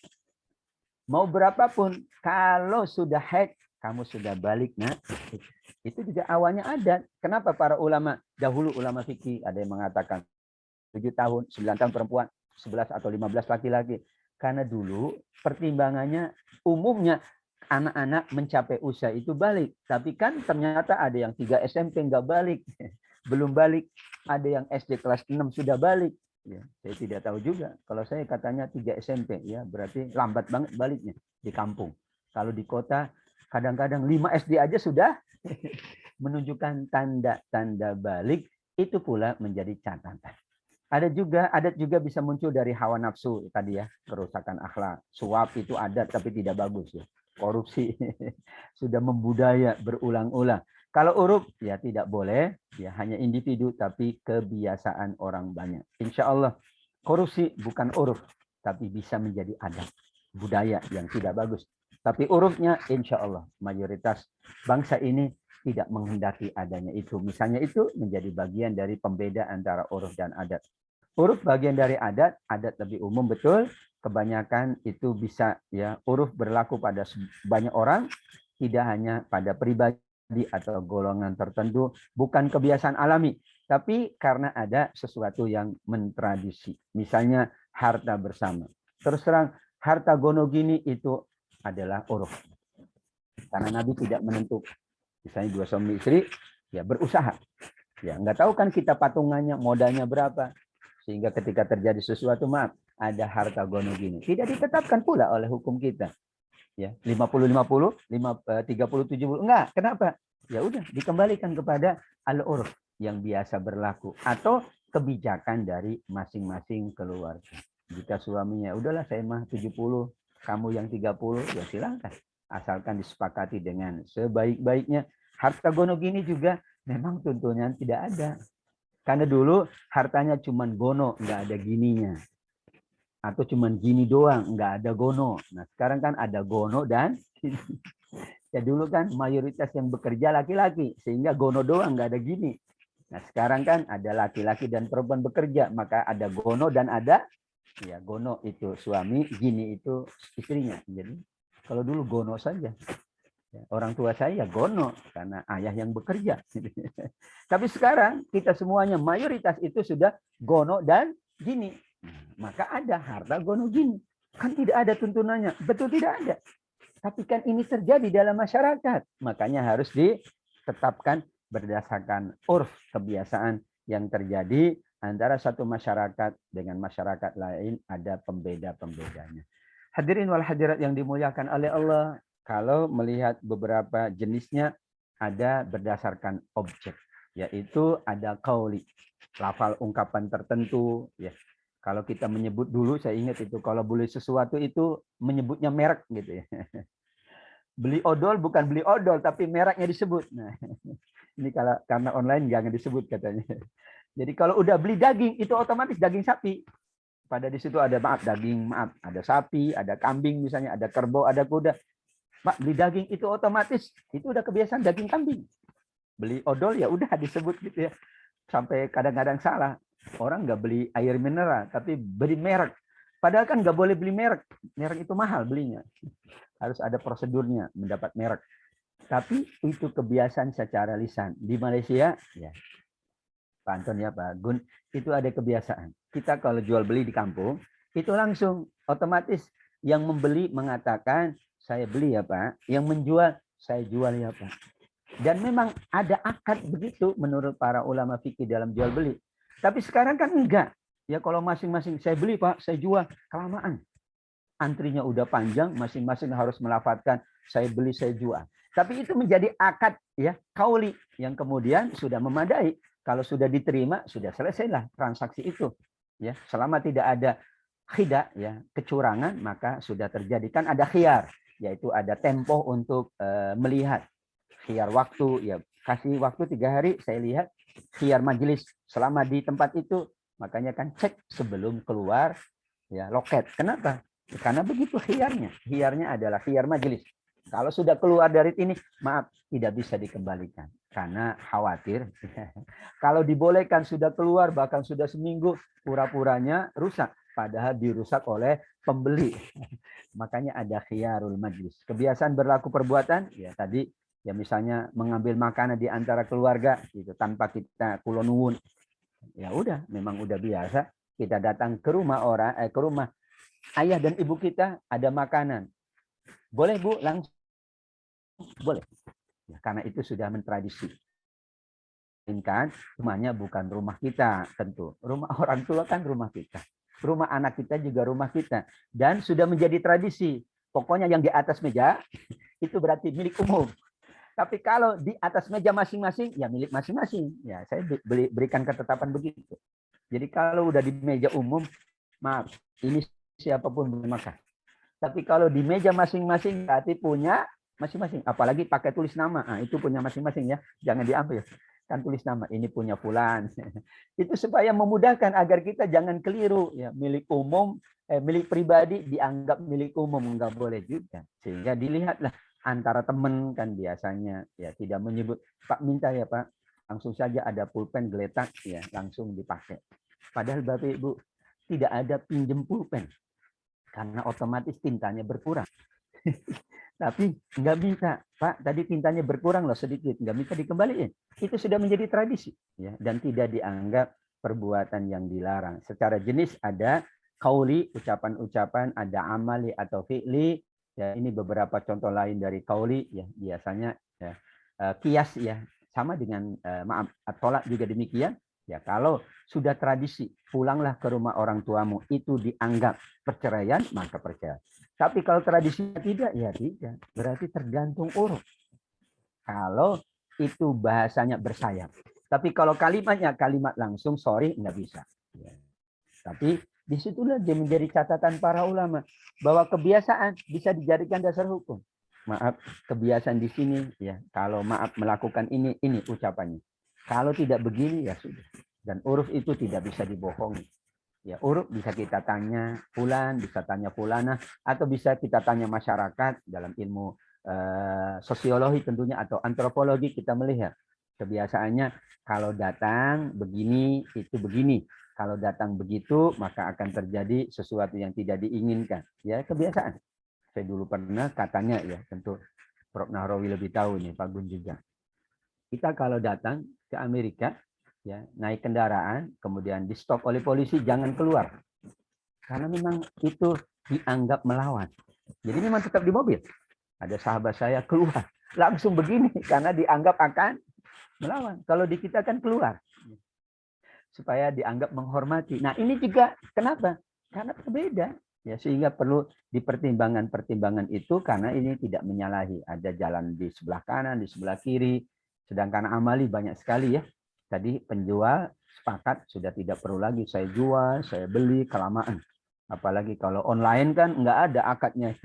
Mau berapapun, kalau sudah haid, kamu sudah balik nak. Itu juga awalnya ada. Kenapa para ulama, dahulu ulama fikih, ada yang mengatakan 7 tahun, 9 tahun perempuan, 11 atau 15 laki-laki. Karena dulu pertimbangannya umumnya anak-anak mencapai usia itu balik. Tapi kan ternyata ada yang 3 SMP nggak balik. Belum balik. Ada yang SD kelas 6 sudah balik. Ya, saya tidak tahu juga. Kalau saya katanya 3 SMP, ya berarti lambat banget baliknya di kampung. Kalau di kota, kadang-kadang 5 SD aja sudah menunjukkan tanda-tanda balik, itu pula menjadi catatan. Adat juga bisa muncul dari hawa nafsu tadi ya, kerusakan akhlak. Suap itu adat tapi tidak bagus ya. Korupsi sudah membudaya berulang-ulang. Kalau uruf ya tidak boleh, ya hanya individu tapi kebiasaan orang banyak. Insya Allah korupsi bukan uruf, tapi bisa menjadi adat budaya yang tidak bagus. Tapi urufnya insya Allah mayoritas bangsa ini tidak menghendaki adanya itu. Misalnya itu menjadi bagian dari pembeda antara uruf dan adat. Uruf bagian dari adat, adat lebih umum betul. Kebanyakan itu bisa ya uruf berlaku pada banyak orang, tidak hanya pada pribadi atau golongan tertentu, bukan kebiasaan alami, tapi karena ada sesuatu yang mentradisi. Misalnya harta bersama. Terus terang harta gono gini itu adalah uruf. Karena Nabi tidak menentukan. Misalnya 2 suami istri, ya berusaha. Ya nggak tahu kan kita patungannya, modalnya berapa. Sehingga ketika terjadi sesuatu, maaf, ada harta gono gini. Tidak ditetapkan pula oleh hukum kita. Ya, 50-50, 30-70. Enggak, kenapa? Ya udah, dikembalikan kepada al-urf yang biasa berlaku. Atau kebijakan dari masing-masing keluarga. Jika suaminya, udahlah saya mah 70, kamu yang 30, ya silakan. Asalkan disepakati dengan sebaik-baiknya. Harta gono gini juga memang tuntunan tidak ada. Karena dulu hartanya cuma gono, nggak ada gininya. Atau cuma gini doang, nggak ada gono. Nah sekarang kan ada gono dan ya dulu kan mayoritas yang bekerja laki-laki, sehingga gono doang, nggak ada gini. Nah sekarang kan ada laki-laki dan perempuan bekerja, maka ada gono dan ada ya gono itu suami, gini itu istrinya. Jadi kalau dulu gono saja. Orang tua saya gono karena ayah yang bekerja. Tapi sekarang kita semuanya mayoritas itu sudah gono dan gini. Maka ada harta gono gini. Kan tidak ada tuntunannya. Betul tidak ada. Tapi kan ini terjadi dalam masyarakat. Makanya harus ditetapkan berdasarkan urf, kebiasaan yang terjadi antara satu masyarakat dengan masyarakat lain, ada pembeda-pembedanya. Hadirin wal hadirat yang dimuliakan oleh Allah, kalau melihat beberapa jenisnya ada berdasarkan objek, yaitu ada qauli, lafal ungkapan tertentu. Ya, kalau kita menyebut dulu, saya ingat itu kalau beli sesuatu itu menyebutnya merek gitu ya. Beli odol bukan beli odol, tapi mereknya disebut. Nah, ini kalau karena online jangan disebut katanya. Jadi kalau udah beli daging itu otomatis daging sapi. Pada di situ ada ada sapi, ada kambing misalnya, ada kerbau, ada kuda. Pak, beli daging itu otomatis itu udah kebiasaan daging kambing. Beli odol ya udah disebut gitu ya. Sampai kadang-kadang salah. Orang nggak beli air mineral, tapi beli merek. Padahal kan nggak boleh beli merek. Merek itu mahal belinya. Harus ada prosedurnya mendapat merek. Tapi itu kebiasaan secara lisan. Di Malaysia, ya Pak Anton ya Pak Gun, itu ada kebiasaan. Kita kalau jual beli di kampung, itu langsung otomatis yang membeli mengatakan, saya beli ya Pak. Yang menjual, saya jual ya Pak. Dan memang ada akad begitu menurut para ulama fikih dalam jual beli. Tapi sekarang kan enggak. Ya kalau masing-masing saya beli Pak, saya jual, kelamaan. Antrinya udah panjang, masing-masing harus melafatkan saya beli, saya jual. Tapi itu menjadi akad ya kauli yang kemudian sudah memadai. Kalau sudah diterima, sudah selesailah transaksi itu. Ya, selama tidak ada khida ya, kecurangan, maka sudah terjadi. Kan ada khiyar, yaitu ada tempo untuk melihat. Khiyar waktu, ya kasih waktu 3 hari, saya lihat khiyar majelis selama di tempat itu, makanya kan cek sebelum keluar ya loket. Kenapa? Karena begitu khiyarnya. Khiyarnya adalah khiyar majelis. Kalau sudah keluar dari ini, maaf, tidak bisa dikembalikan. Karena khawatir, kalau dibolehkan sudah keluar, bahkan sudah seminggu, pura-puranya rusak. Padahal dirusak oleh pembeli. Makanya ada khiyarul majlis. Kebiasaan berlaku perbuatan, ya tadi, ya misalnya mengambil makanan di antara keluarga, gitu, tanpa kita kulonuwun. Ya udah, memang udah biasa. Kita datang ke rumah orang, ke rumah ayah dan ibu kita, ada makanan. Boleh Bu, langsung. Boleh. Ya, karena itu sudah mentradisi. Kan rumahnya bukan rumah kita tentu. Rumah orang tua kan rumah kita. Rumah anak kita juga rumah kita. Dan sudah menjadi tradisi. Pokoknya yang di atas meja itu berarti milik umum. Tapi kalau di atas meja masing-masing, ya milik masing-masing. Ya, saya berikan ketetapan begitu. Jadi kalau udah di meja umum, maaf, ini siapapun boleh makan. Tapi kalau di meja masing-masing berarti punya masing-masing. Apalagi pakai tulis nama, nah, itu punya masing-masing ya. Jangan diambil. Kan tulis nama, ini punya fulan. Itu supaya memudahkan agar kita jangan keliru. Ya, milik umum, milik pribadi dianggap milik umum, nggak boleh juga. Sehingga dilihatlah antara teman kan biasanya ya tidak menyebut Pak minta ya Pak, langsung saja ada pulpen geletak ya langsung dipakai. Padahal Bapak Ibu tidak ada pinjem pulpen karena otomatis tintanya berkurang. Tapi nggak minta, Pak, tadi tintanya berkurang loh sedikit, nggak minta dikembaliin. Itu sudah menjadi tradisi, ya, dan tidak dianggap perbuatan yang dilarang. Secara jenis ada kauli, ucapan-ucapan, ada amali atau fi'li. Ya, ini beberapa contoh lain dari kauli, ya, biasanya ya, kias, ya, sama dengan maaf, tolak juga demikian. Ya, kalau sudah tradisi, pulanglah ke rumah orang tuamu, itu dianggap perceraian, maka perceraian. Tapi kalau tradisinya tidak, ya tidak. Berarti tergantung uruf. Kalau itu bahasanya bersayap. Tapi kalau kalimatnya kalimat langsung, sorry, nggak bisa. Ya. Tapi disitulah dia menjadi catatan para ulama. Bahwa kebiasaan bisa dijadikan dasar hukum. Maaf, kebiasaan di sini, ya kalau maaf melakukan ini ucapannya. Kalau tidak begini, ya sudah. Dan uruf itu tidak bisa dibohongi. Ya, uruf bisa kita tanya fulan, bisa tanya fulana, atau bisa kita tanya masyarakat dalam ilmu sosiologi tentunya atau antropologi kita melihat kebiasaannya kalau datang begini itu begini, kalau datang begitu maka akan terjadi sesuatu yang tidak diinginkan. Ya kebiasaan. Saya dulu pernah katanya ya tentu Prof. Nahrawi lebih tahu nih Pak Gun juga. Kita kalau datang ke Amerika ya naik kendaraan kemudian di stop oleh polisi jangan keluar karena memang itu dianggap melawan. Jadi memang tetap di mobil. Ada sahabat saya keluar langsung begini karena dianggap akan melawan. Kalau di kita kan keluar supaya dianggap menghormati. Nah ini juga kenapa? Karena berbeda. Ya, sehingga perlu dipertimbangkan itu karena ini tidak menyalahi. Ada jalan di sebelah kanan, di sebelah kiri. Sedangkan amali banyak sekali ya. Tadi penjual sepakat sudah tidak perlu lagi saya jual, saya beli kelamaan. Apalagi kalau online kan nggak ada akadnya.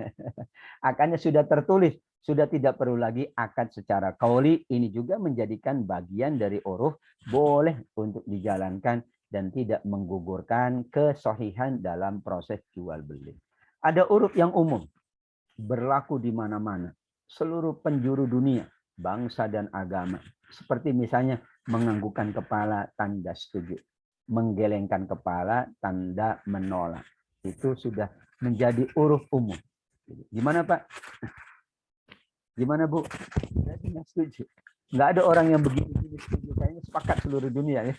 Akadnya sudah tertulis. Sudah tidak perlu lagi akad secara qauli, ini juga menjadikan bagian dari uruf, boleh untuk dijalankan dan tidak menggugurkan kesohihan dalam proses jual beli. Ada uruf yang umum, berlaku di mana-mana, seluruh penjuru dunia, bangsa dan agama. Seperti misalnya menganggukkan kepala, tanda setuju. Menggelengkan kepala, tanda menolak. Itu sudah menjadi uruf umum. Gimana Pak? Gimana Bu? Saya tidak setuju. Nggak ada orang yang begini setuju. Kayaknya sepakat seluruh dunia ya.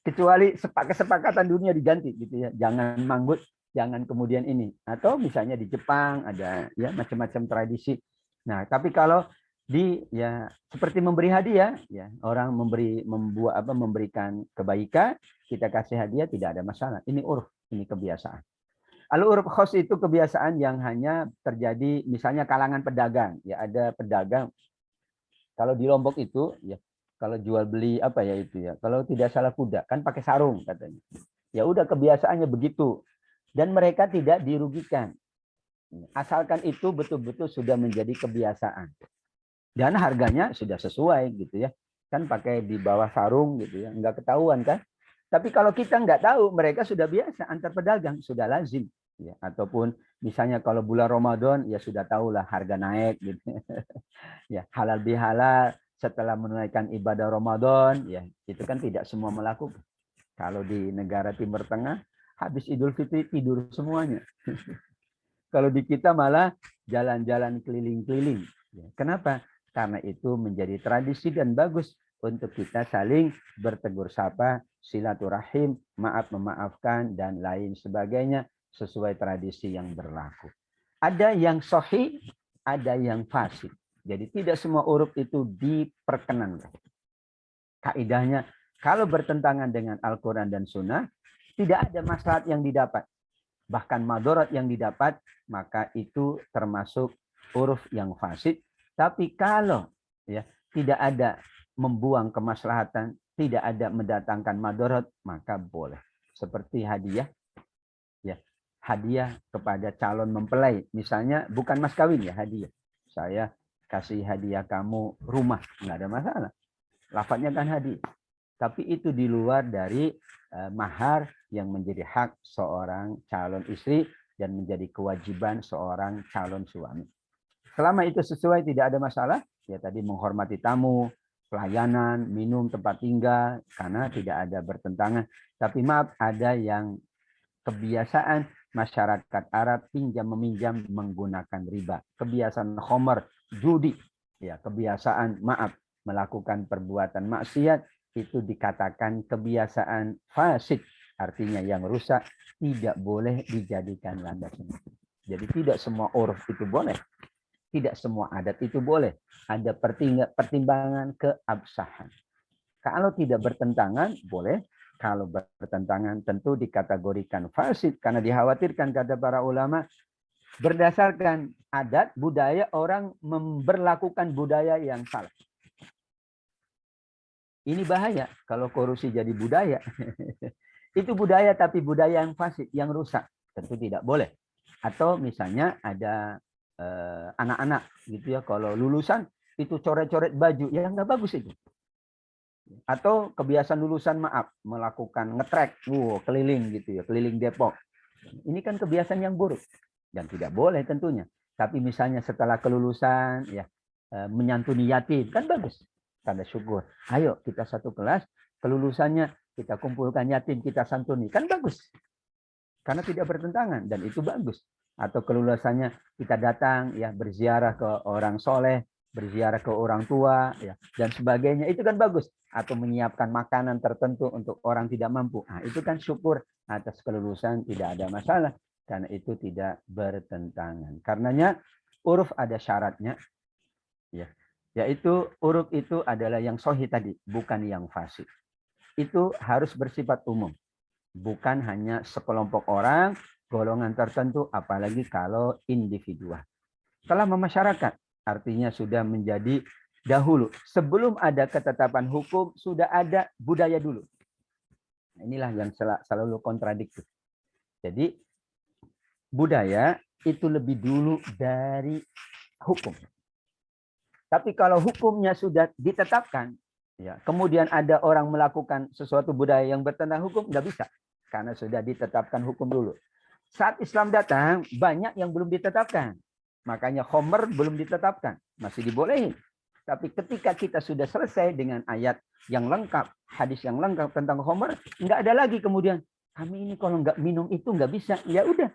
Kecuali kesepakatan dunia diganti gitu ya. Jangan manggut, jangan kemudian ini. Atau misalnya di Jepang ada ya macam-macam tradisi. Nah, tapi kalau di ya seperti memberi hadiah ya, orang memberikan kebaikan, kita kasih hadiah tidak ada masalah. Ini uruf, ini kebiasaan. Al-uruf khos itu kebiasaan yang hanya terjadi misalnya kalangan pedagang. Ya ada pedagang. Kalau di Lombok itu ya kalau jual beli apa ya itu ya. Kalau tidak salah kuda kan pakai sarung katanya. Ya udah kebiasaannya begitu. Dan mereka tidak dirugikan. Asalkan itu betul-betul sudah menjadi kebiasaan. Dan harganya sudah sesuai gitu ya. Kan pakai di bawah sarung gitu ya. Enggak ketahuan kan. Tapi kalau kita nggak tahu, mereka sudah biasa antar pedagang, sudah lazim. Ya, ataupun misalnya kalau bulan Ramadan ya sudah tahulah harga naik gitu. Ya, halal bihalal setelah menunaikan ibadah Ramadan ya itu kan tidak semua melakukan. Kalau di negara Timur Tengah habis Idul Fitri tidur semuanya. Kalau di kita malah jalan-jalan keliling-keliling. Ya, kenapa? Karena itu menjadi tradisi dan bagus untuk kita saling bertegur sapa, silaturahim, maaf memaafkan dan lain sebagainya sesuai tradisi yang berlaku. Ada yang sahih, ada yang fasik. Jadi tidak semua uruf itu diperkenankan. Kaidahnya kalau bertentangan dengan Al-Quran dan Sunnah, tidak ada maslahat yang didapat. Bahkan madarat yang didapat, maka itu termasuk uruf yang fasik. Tapi kalau ya tidak ada membuang kemaslahatan, tidak ada mendatangkan madarat, maka boleh. Seperti hadiah, ya hadiah kepada calon mempelai, misalnya bukan mas kawin ya hadiah. Saya kasih hadiah kamu rumah, nggak ada masalah. Lafadznya kan hadiah. Tapi itu di luar dari mahar yang menjadi hak seorang calon istri dan menjadi kewajiban seorang calon suami. Selama itu sesuai tidak ada masalah, ya tadi menghormati tamu, pelayanan, minum, tempat tinggal, karena tidak ada bertentangan. Tapi maaf, ada yang kebiasaan masyarakat Arab pinjam meminjam menggunakan riba. Kebiasaan khomer, judi, ya kebiasaan maaf melakukan perbuatan maksiat itu dikatakan kebiasaan fasik, artinya yang rusak, tidak boleh dijadikan landasan. Jadi tidak semua uruf itu boleh, tidak semua adat itu boleh. Ada pertimbangan keabsahan. Kalau tidak bertentangan boleh, kalau bertentangan tentu dikategorikan fasid karena dikhawatirkan kata para ulama berdasarkan adat budaya orang memberlakukan budaya yang salah. Ini bahaya kalau korupsi jadi budaya. Itu budaya tapi budaya yang fasid, yang rusak. Tentu tidak boleh. Atau misalnya ada anak-anak gitu ya, kalau lulusan itu coret-coret baju, ya nggak bagus itu. Atau kebiasaan lulusan maaf melakukan ngetrek, keliling gitu ya, keliling Depok. Ini kan kebiasaan yang buruk dan tidak boleh tentunya. Tapi misalnya setelah kelulusan ya menyantuni yatim kan bagus. Tanda syukur. Ayo kita satu kelas, kelulusannya kita kumpulkan yatim, kita santuni. Kan bagus. Karena tidak bertentangan dan itu bagus. Atau kelulusannya kita datang ya berziarah ke orang soleh, berziarah ke orang tua ya dan sebagainya, itu kan bagus. Atau menyiapkan makanan tertentu untuk orang tidak mampu. Nah, itu kan syukur atas kelulusan, tidak ada masalah karena itu tidak bertentangan. Karenanya uruf ada syaratnya ya. Yaitu uruf itu adalah yang sahih tadi, bukan yang fasik. Itu harus bersifat umum. Bukan hanya sekelompok orang, golongan tertentu, apalagi kalau individual. Telah memasyarakat, artinya sudah menjadi dahulu. Sebelum ada ketetapan hukum, sudah ada budaya dulu. Inilah yang selalu kontradiktif. Jadi, budaya itu lebih dulu dari hukum. Tapi kalau hukumnya sudah ditetapkan, ya, kemudian ada orang melakukan sesuatu budaya yang bertentangan hukum, nggak bisa. Karena sudah ditetapkan hukum dulu. Saat Islam datang, banyak yang belum ditetapkan. Makanya Homer belum ditetapkan. Masih dibolehin. Tapi ketika kita sudah selesai dengan ayat yang lengkap, hadis yang lengkap tentang Homer, nggak ada lagi kemudian, kami ini kalau nggak minum itu nggak bisa. Ya udah,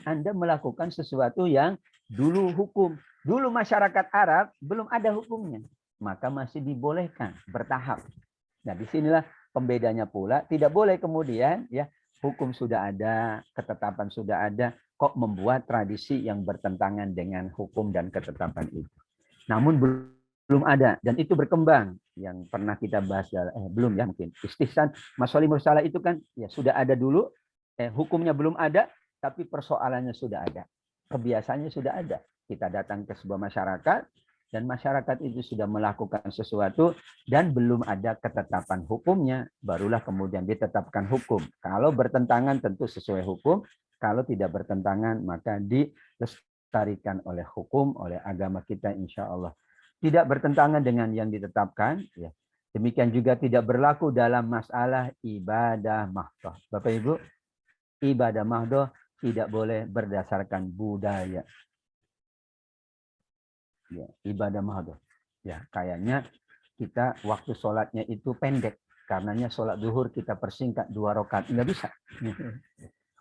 Anda melakukan sesuatu yang dulu hukum. Dulu masyarakat Arab belum ada hukumnya. Maka masih dibolehkan bertahap. Nah, disinilah pembedanya pula. Tidak boleh kemudian ya hukum sudah ada, ketetapan sudah ada, kok membuat tradisi yang bertentangan dengan hukum dan ketetapan itu. Namun belum ada dan itu berkembang. Yang pernah kita bahas belum ya mungkin. Istihsan masalah mursalah itu kan ya sudah ada dulu, hukumnya belum ada, tapi persoalannya sudah ada. Kebiasaannya sudah ada. Kita datang ke sebuah masyarakat, dan masyarakat itu sudah melakukan sesuatu, dan belum ada ketetapan hukumnya, barulah kemudian ditetapkan hukum. Kalau bertentangan tentu sesuai hukum, kalau tidak bertentangan maka dilestarikan oleh hukum, oleh agama kita insya Allah. Tidak bertentangan dengan yang ditetapkan, ya. Demikian juga tidak berlaku dalam masalah ibadah mahdhah. Bapak Ibu, ibadah mahdhah tidak boleh berdasarkan budaya. Ya, ibadah mahdhah. Ya, kayaknya kita waktu sholatnya itu pendek. Karenanya sholat zuhur kita persingkat 2 rakaat. Nggak bisa.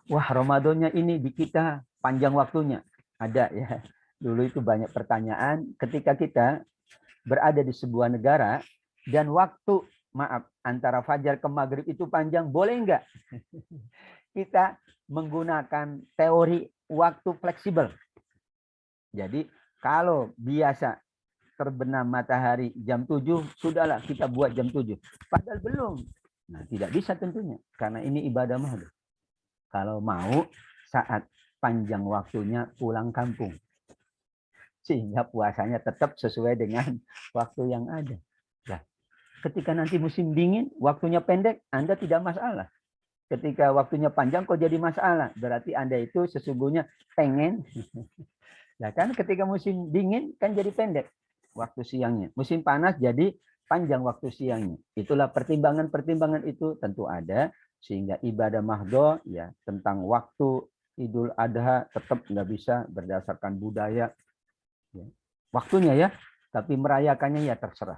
Wah, Ramadannya ini di kita panjang waktunya. Ada ya. Dulu itu banyak pertanyaan ketika kita berada di sebuah negara dan waktu, maaf, antara fajar ke maghrib itu panjang, boleh enggak? Kita menggunakan teori waktu fleksibel. Jadi kalau biasa terbenam matahari jam 7, sudahlah kita buat jam 7. Padahal belum. Nah, tidak bisa tentunya. Karena ini ibadah mahdhah. Kalau mau saat panjang waktunya pulang kampung. Sehingga puasanya tetap sesuai dengan waktu yang ada. Nah, ketika nanti musim dingin, waktunya pendek, Anda tidak masalah. Ketika waktunya panjang, kok jadi masalah? Berarti Anda itu sesungguhnya pengen. Nah, kan ketika musim dingin, kan jadi pendek waktu siangnya. Musim panas jadi panjang waktu siangnya. Itulah pertimbangan-pertimbangan itu tentu ada. Sehingga ibadah mahdhah ya tentang waktu Idul Adha tetap nggak bisa berdasarkan budaya. Ya. Waktunya ya, tapi merayakannya ya terserah.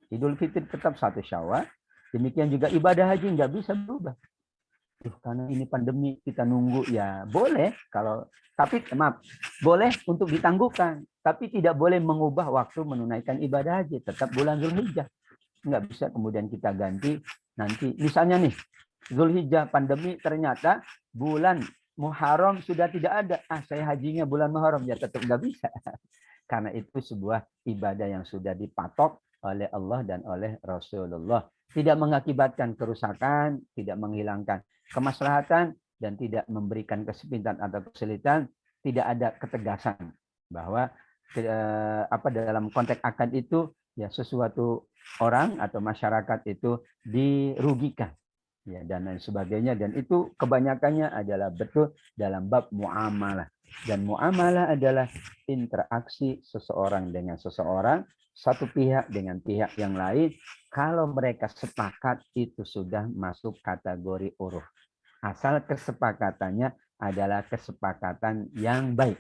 Idul Fitri tetap 1 Syawal. Demikian juga ibadah haji nggak bisa berubah. Karena ini pandemi kita nunggu ya boleh kalau tapi maaf boleh untuk ditangguhkan tapi tidak boleh mengubah waktu menunaikan ibadah haji tetap bulan Zulhijjah. Nggak bisa kemudian kita ganti nanti misalnya nih Zulhijjah pandemi ternyata bulan Muharram sudah tidak ada. Saya hajinya bulan Muharram ya tetap nggak bisa. Karena itu sebuah ibadah yang sudah dipatok oleh Allah dan oleh Rasulullah. Tidak mengakibatkan kerusakan, tidak menghilangkan kemaslahatan, dan tidak memberikan kesempitan atau kesulitan. Tidak ada ketegasan bahwa dalam konteks akad itu ya sesuatu orang atau masyarakat itu dirugikan. Ya, dan lain sebagainya, dan itu kebanyakannya adalah betul dalam bab muamalah, dan muamalah adalah interaksi seseorang dengan seseorang, satu pihak dengan pihak yang lain. Kalau mereka sepakat itu sudah masuk kategori uruf, asal kesepakatannya adalah kesepakatan yang baik.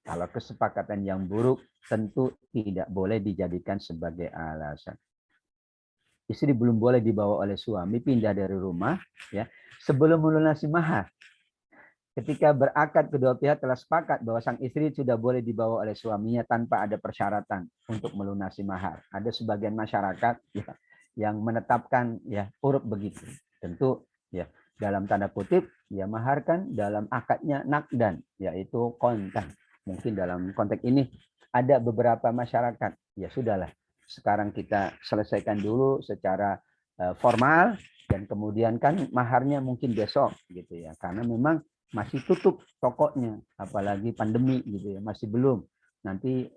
Kalau kesepakatan yang buruk tentu tidak boleh dijadikan sebagai alasan. Istri belum boleh dibawa oleh suami pindah dari rumah ya sebelum melunasi mahar. Ketika berakad kedua pihak telah sepakat bahwa sang istri sudah boleh dibawa oleh suaminya tanpa ada persyaratan untuk melunasi mahar. Ada sebagian masyarakat ya, yang menetapkan ya uruf begitu. Tentu ya dalam tanda kutip ya mahar kan dalam akadnya nakdan yaitu kontan. Mungkin dalam konteks ini ada beberapa masyarakat ya sudahlah. Sekarang kita selesaikan dulu secara formal dan kemudian kan maharnya mungkin besok gitu ya karena memang masih tutup tokonya apalagi pandemi gitu ya masih belum nanti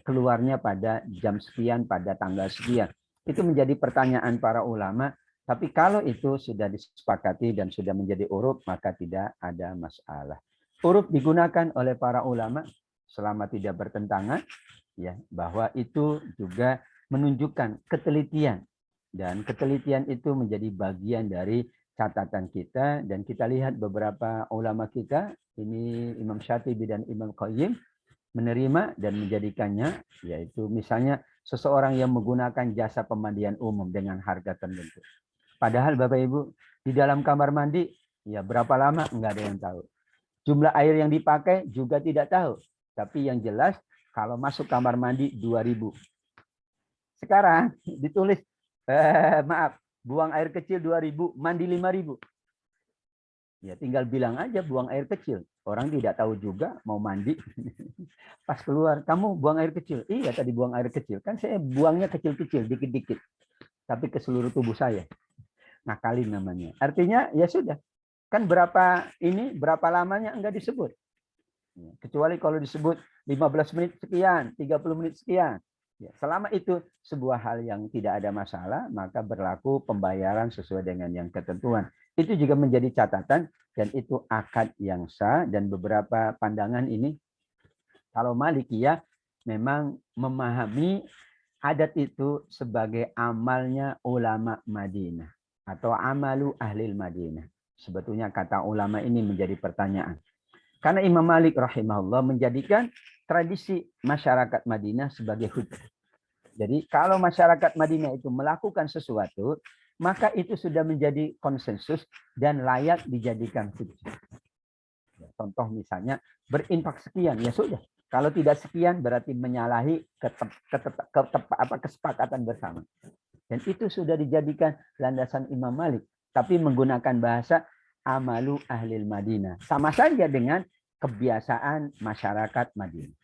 keluarnya pada jam sekian pada tanggal sekian itu menjadi pertanyaan para ulama tapi kalau itu sudah disepakati dan sudah menjadi uruf maka tidak ada masalah. Uruf digunakan oleh para ulama selama tidak bertentangan, ya, bahwa itu juga menunjukkan ketelitian, dan ketelitian itu menjadi bagian dari catatan kita. Dan kita lihat beberapa ulama kita, ini Imam Syatibi dan Imam Qayyim, menerima dan menjadikannya, yaitu misalnya seseorang yang menggunakan jasa pemandian umum dengan harga tertentu. Padahal Bapak Ibu, di dalam kamar mandi, ya berapa lama nggak ada yang tahu. Jumlah air yang dipakai juga tidak tahu. Tapi yang jelas, kalau masuk kamar mandi 2.000. Sekarang ditulis, maaf, buang air kecil 2.000, mandi 5.000. Ya tinggal bilang aja buang air kecil. Orang tidak tahu juga mau mandi. Pas keluar, kamu buang air kecil. Iya tadi buang air kecil. Kan saya buangnya kecil-kecil, dikit-dikit. Tapi ke seluruh tubuh saya. Nakalin namanya. Artinya ya sudah. Kan berapa lamanya enggak disebut. Kecuali kalau disebut 15 menit sekian, 30 menit sekian. Ya, selama itu sebuah hal yang tidak ada masalah, maka berlaku pembayaran sesuai dengan yang ketentuan. Itu juga menjadi catatan, dan itu akad yang sah. Dan beberapa pandangan ini, kalau Malikiyah memang memahami adat itu sebagai amalnya ulama Madinah atau amalu ahlil Madinah. Sebetulnya kata ulama ini menjadi pertanyaan. Karena Imam Malik rahimahullah menjadikan tradisi masyarakat Madinah sebagai hujjah. Jadi kalau masyarakat Madinah itu melakukan sesuatu, maka itu sudah menjadi konsensus dan layak dijadikan hujjah. Contoh misalnya berinfak sekian, ya sudah. Kalau tidak sekian berarti menyalahi kesepakatan bersama. Dan itu sudah dijadikan landasan Imam Malik. Tapi menggunakan bahasa amalu ahlil Madinah. Sama saja dengan kebiasaan masyarakat Madinah.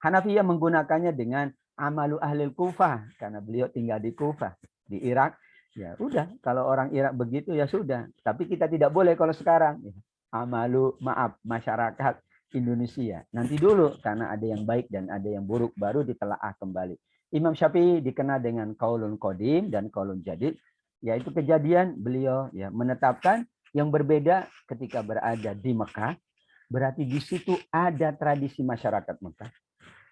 Hanafiyah menggunakannya dengan amalu ahlil Kufah. Karena beliau tinggal di Kufah, di Irak. Ya udah, kalau orang Irak begitu ya sudah. Tapi kita tidak boleh kalau sekarang. Amalu, masyarakat Indonesia. Nanti dulu, karena ada yang baik dan ada yang buruk, baru ditelaah kembali. Imam Syafi'i dikenal dengan qaulun qadim dan qaulun jadid, yaitu kejadian beliau ya menetapkan yang berbeda ketika berada di Mekah, berarti di situ ada tradisi masyarakat Mekah.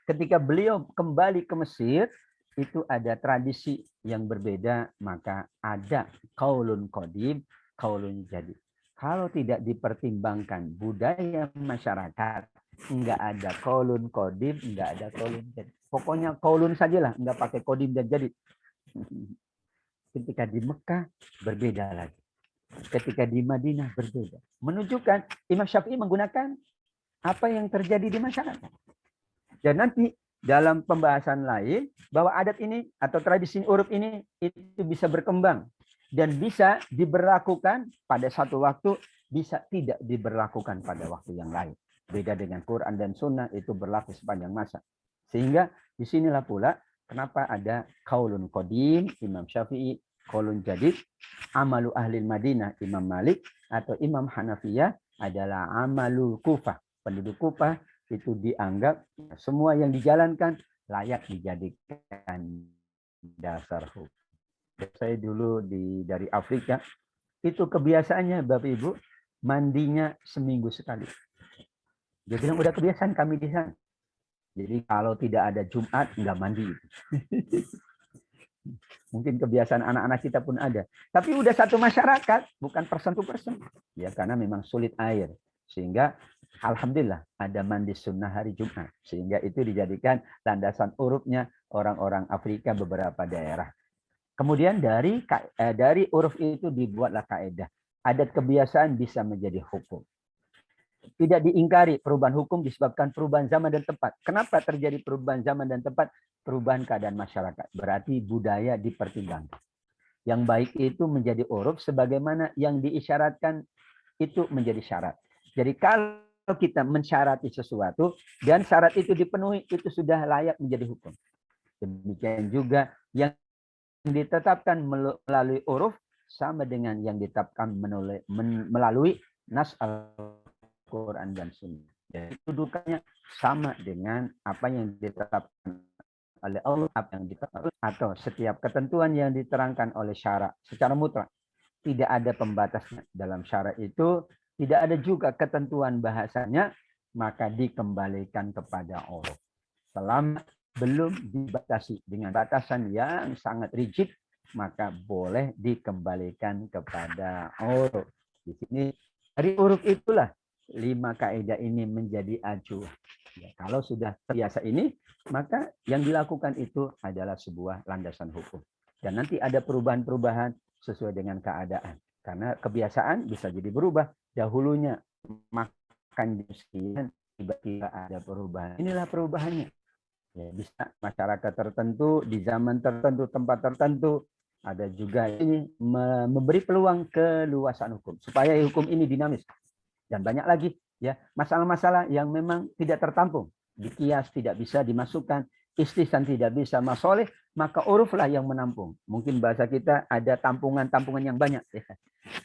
Ketika beliau kembali ke Mesir, itu ada tradisi yang berbeda, maka ada qaulun qadim, qaulun jadid. Kalau tidak dipertimbangkan budaya masyarakat, enggak ada qaulun qadim, enggak ada qaulun jadid. Pokoknya qaulun sajalah, enggak pakai qadim dan jadid. Ketika di Mekah berbeda lagi. Ketika di Madinah berbeda. Menunjukkan Imam Syafi'i menggunakan apa yang terjadi di masyarakat. Dan nanti dalam pembahasan lain bahwa adat ini atau tradisi uruf ini itu bisa berkembang dan bisa diberlakukan pada satu waktu, bisa tidak diberlakukan pada waktu yang lain. Beda dengan Quran dan Sunnah, itu berlaku sepanjang masa. Sehingga disinilah pula kenapa ada qaulun qadim Imam Syafi'i, qaulun jadid amalu ahlil Madinah Imam Malik, atau Imam Hanafiyah adalah amalul Kufah. Penduduk Kufah itu dianggap semua yang dijalankan layak dijadikan dasar hukum. Saya dulu dari Afrika, itu kebiasaannya Bapak Ibu, mandinya seminggu sekali. Dia bilang udah kebiasaan kami di sana. Jadi kalau tidak ada Jumat, nggak mandi. Mungkin kebiasaan anak-anak kita pun ada. Tapi udah satu masyarakat, bukan person to person. Ya, karena memang sulit air. Sehingga alhamdulillah ada mandi sunnah hari Jumat. Sehingga itu dijadikan landasan urufnya orang-orang Afrika beberapa daerah. Kemudian dari uruf itu dibuatlah kaidah. Adat kebiasaan bisa menjadi hukum. Tidak diingkari perubahan hukum disebabkan perubahan zaman dan tempat. Kenapa terjadi perubahan zaman dan tempat? Perubahan keadaan masyarakat. Berarti budaya dipertimbangkan. Yang baik itu menjadi uruf sebagaimana yang diisyaratkan itu menjadi syarat. Jadi kalau kita mensyarati sesuatu dan syarat itu dipenuhi, itu sudah layak menjadi hukum. Demikian juga yang ditetapkan melalui uruf sama dengan yang ditetapkan melalui nas Al-Quran dan Sunnah. Jadi kedudukannya sama dengan apa yang ditetapkan oleh Allah, apa yang ditetapkan atau setiap ketentuan yang diterangkan oleh syarak secara mutlak. Tidak ada pembatasnya dalam syarak itu, tidak ada juga ketentuan bahasanya maka dikembalikan kepada uruf. Selama belum dibatasi dengan batasan yang sangat rigid, maka boleh dikembalikan kepada uruf. Di sini dari uruf itulah 5 kaidah ini menjadi acuan. Ya, kalau sudah terbiasa ini, maka yang dilakukan itu adalah sebuah landasan hukum. Dan nanti ada perubahan-perubahan sesuai dengan keadaan. Karena kebiasaan bisa jadi berubah. Dahulunya makan sekian, tiba-tiba ada perubahan. Inilah perubahannya. Ya, bisa masyarakat tertentu, di zaman tertentu, tempat tertentu, ada juga ini memberi peluang keluasan hukum. Supaya hukum ini dinamis. Dan banyak lagi ya masalah-masalah yang memang tidak tertampung. Di kias tidak bisa dimasukkan, istihsan tidak bisa masoleh, maka uruflah yang menampung. Mungkin bahasa kita ada tampungan-tampungan yang banyak. Ya.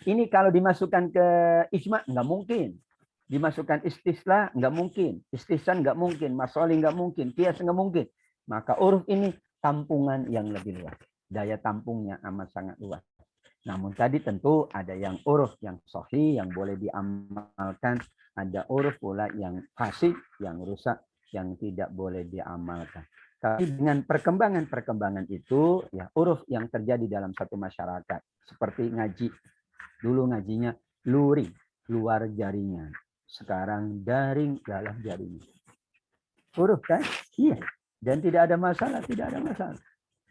Ini kalau dimasukkan ke ijma, nggak mungkin. Dimasukkan istislah, nggak mungkin. Istihsan nggak mungkin. Masoleh nggak mungkin. Kias nggak mungkin. Maka uruf ini tampungan yang lebih luas. Daya tampungnya amat sangat luas. Namun tadi tentu ada yang uruf yang sahih yang boleh diamalkan, ada uruf pula yang fasid, yang rusak, yang tidak boleh diamalkan. Tapi dengan perkembangan itu, ya uruf yang terjadi dalam satu masyarakat, seperti ngaji. Dulu ngajinya luring, luar jaringan. Sekarang daring dalam jaringan. Uruf kan? Iya. Dan tidak ada masalah, tidak ada masalah.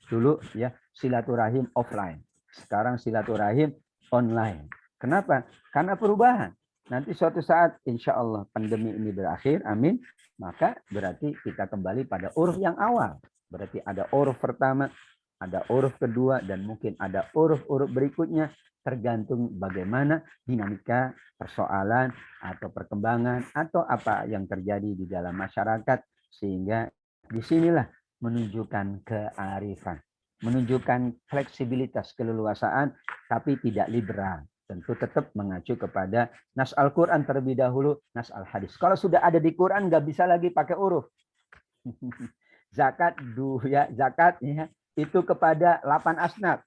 Dulu ya silaturahim offline. Sekarang silaturahim online. Kenapa? Karena perubahan. Nanti suatu saat insya Allah pandemi ini berakhir, amin. Maka berarti kita kembali pada uruf yang awal. Berarti ada uruf pertama, ada uruf kedua, dan mungkin ada uruf-uruf berikutnya. Tergantung bagaimana dinamika persoalan atau perkembangan atau apa yang terjadi di dalam masyarakat. Sehingga disinilah menunjukkan kearifan. Menunjukkan fleksibilitas, keleluasaan, tapi tidak liberal. Tentu tetap mengacu kepada nas Al-Quran terlebih dahulu, nas Al-Hadis. Kalau sudah ada di Quran, nggak bisa lagi pakai uruf. Zakat, zakat ya, itu kepada 8 asnaf.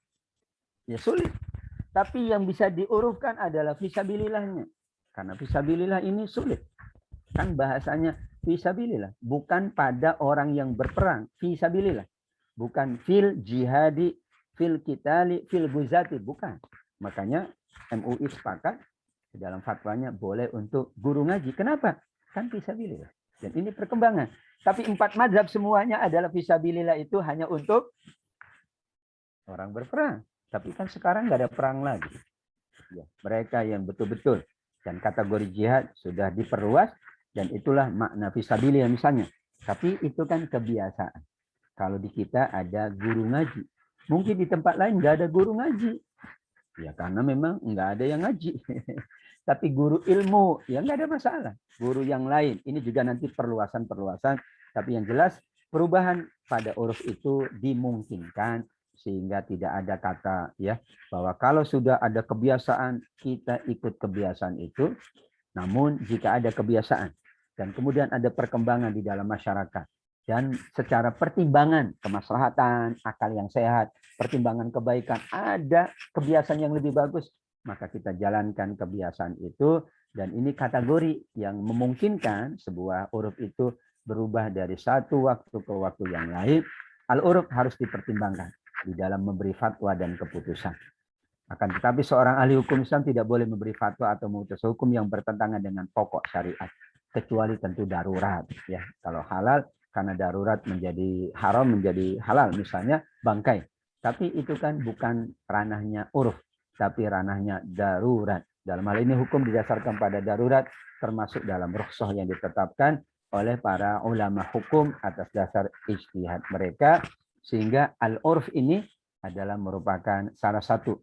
Ya sulit. Tapi yang bisa diurufkan adalah fisabilillahnya. Karena fisabilillah ini sulit. Kan bahasanya fisabilillah. Bukan pada orang yang berperang. Fisabilillah. Bukan fil jihadi, fil kitali, fil guzati. Bukan. Makanya MUI sepakat dalam fatwanya boleh untuk guru ngaji. Kenapa? Kan fisabilillah. Dan ini perkembangan. Tapi 4 mazhab semuanya adalah fisabilillah itu hanya untuk orang berperang. Tapi kan sekarang nggak ada perang lagi. Ya, mereka yang betul-betul. Dan kategori jihad sudah diperluas. Dan itulah makna fisabilillah misalnya. Tapi itu kan kebiasaan. Kalau di kita ada guru ngaji. Mungkin di tempat lain nggak ada guru ngaji. Ya karena memang nggak ada yang ngaji. Tapi guru ilmu, ya nggak ada masalah. Guru yang lain. Ini juga nanti perluasan-perluasan. Tapi yang jelas perubahan pada uruf itu dimungkinkan. Sehingga tidak ada kata ya bahwa kalau sudah ada kebiasaan, kita ikut kebiasaan itu. Namun jika ada kebiasaan dan kemudian ada perkembangan di dalam masyarakat, dan secara pertimbangan kemaslahatan, akal yang sehat, pertimbangan kebaikan, ada kebiasaan yang lebih bagus, maka kita jalankan kebiasaan itu. Dan ini kategori yang memungkinkan sebuah uruf itu berubah dari satu waktu ke waktu yang lain. Al-uruf harus dipertimbangkan di dalam memberi fatwa dan keputusan. Akan tetapi seorang ahli hukum Islam tidak boleh memberi fatwa atau memutus hukum yang bertentangan dengan pokok syariat. Kecuali tentu darurat. Ya, kalau halal, karena darurat menjadi haram, menjadi halal. Misalnya bangkai. Tapi itu kan bukan ranahnya uruf, tapi ranahnya darurat. Dalam hal ini hukum didasarkan pada darurat, termasuk dalam rukhsah yang ditetapkan oleh para ulama hukum atas dasar ijtihad mereka. Sehingga al-urf ini adalah merupakan salah satu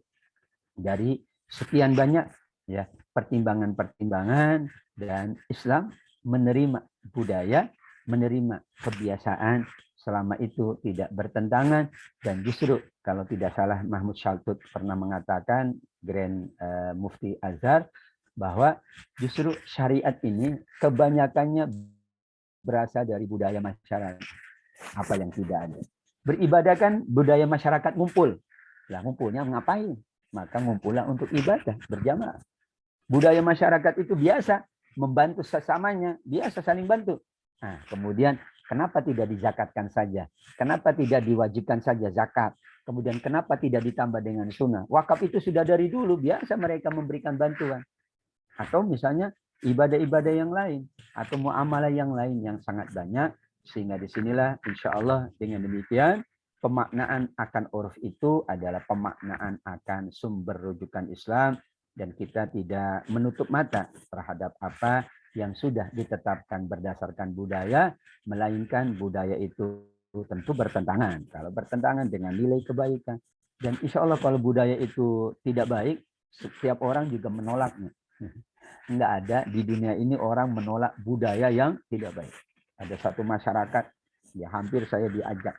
dari sekian banyak ya pertimbangan-pertimbangan, dan Islam menerima budaya, menerima kebiasaan selama itu tidak bertentangan. Dan justru kalau tidak salah Mahmud Shaltut pernah mengatakan, Grand Mufti Azhar, bahwa justru syariat ini kebanyakannya berasal dari budaya masyarakat. Apa yang tidak ada. Beribadah kan budaya masyarakat ngumpul. Lah ngumpulnya ngapain? Maka ngumpullah untuk ibadah berjamaah. Budaya masyarakat itu biasa membantu sesamanya, biasa saling bantu. Nah, kemudian kenapa tidak dizakatkan saja? Kenapa tidak diwajibkan saja zakat? Kemudian kenapa tidak ditambah dengan sunnah? Wakaf itu sudah dari dulu, biasa mereka memberikan bantuan. Atau misalnya ibadah-ibadah yang lain, atau muamalah yang lain yang sangat banyak. Sehingga disinilah insya Allah dengan demikian, pemaknaan akan uruf itu adalah pemaknaan akan sumber rujukan Islam, dan kita tidak menutup mata terhadap apa yang sudah ditetapkan berdasarkan budaya, melainkan budaya itu tentu bertentangan. Kalau bertentangan dengan nilai kebaikan, dan insya Allah kalau budaya itu tidak baik, setiap orang juga menolaknya. Enggak ada di dunia ini orang menolak budaya yang tidak baik. Ada satu masyarakat, ya hampir saya diajak,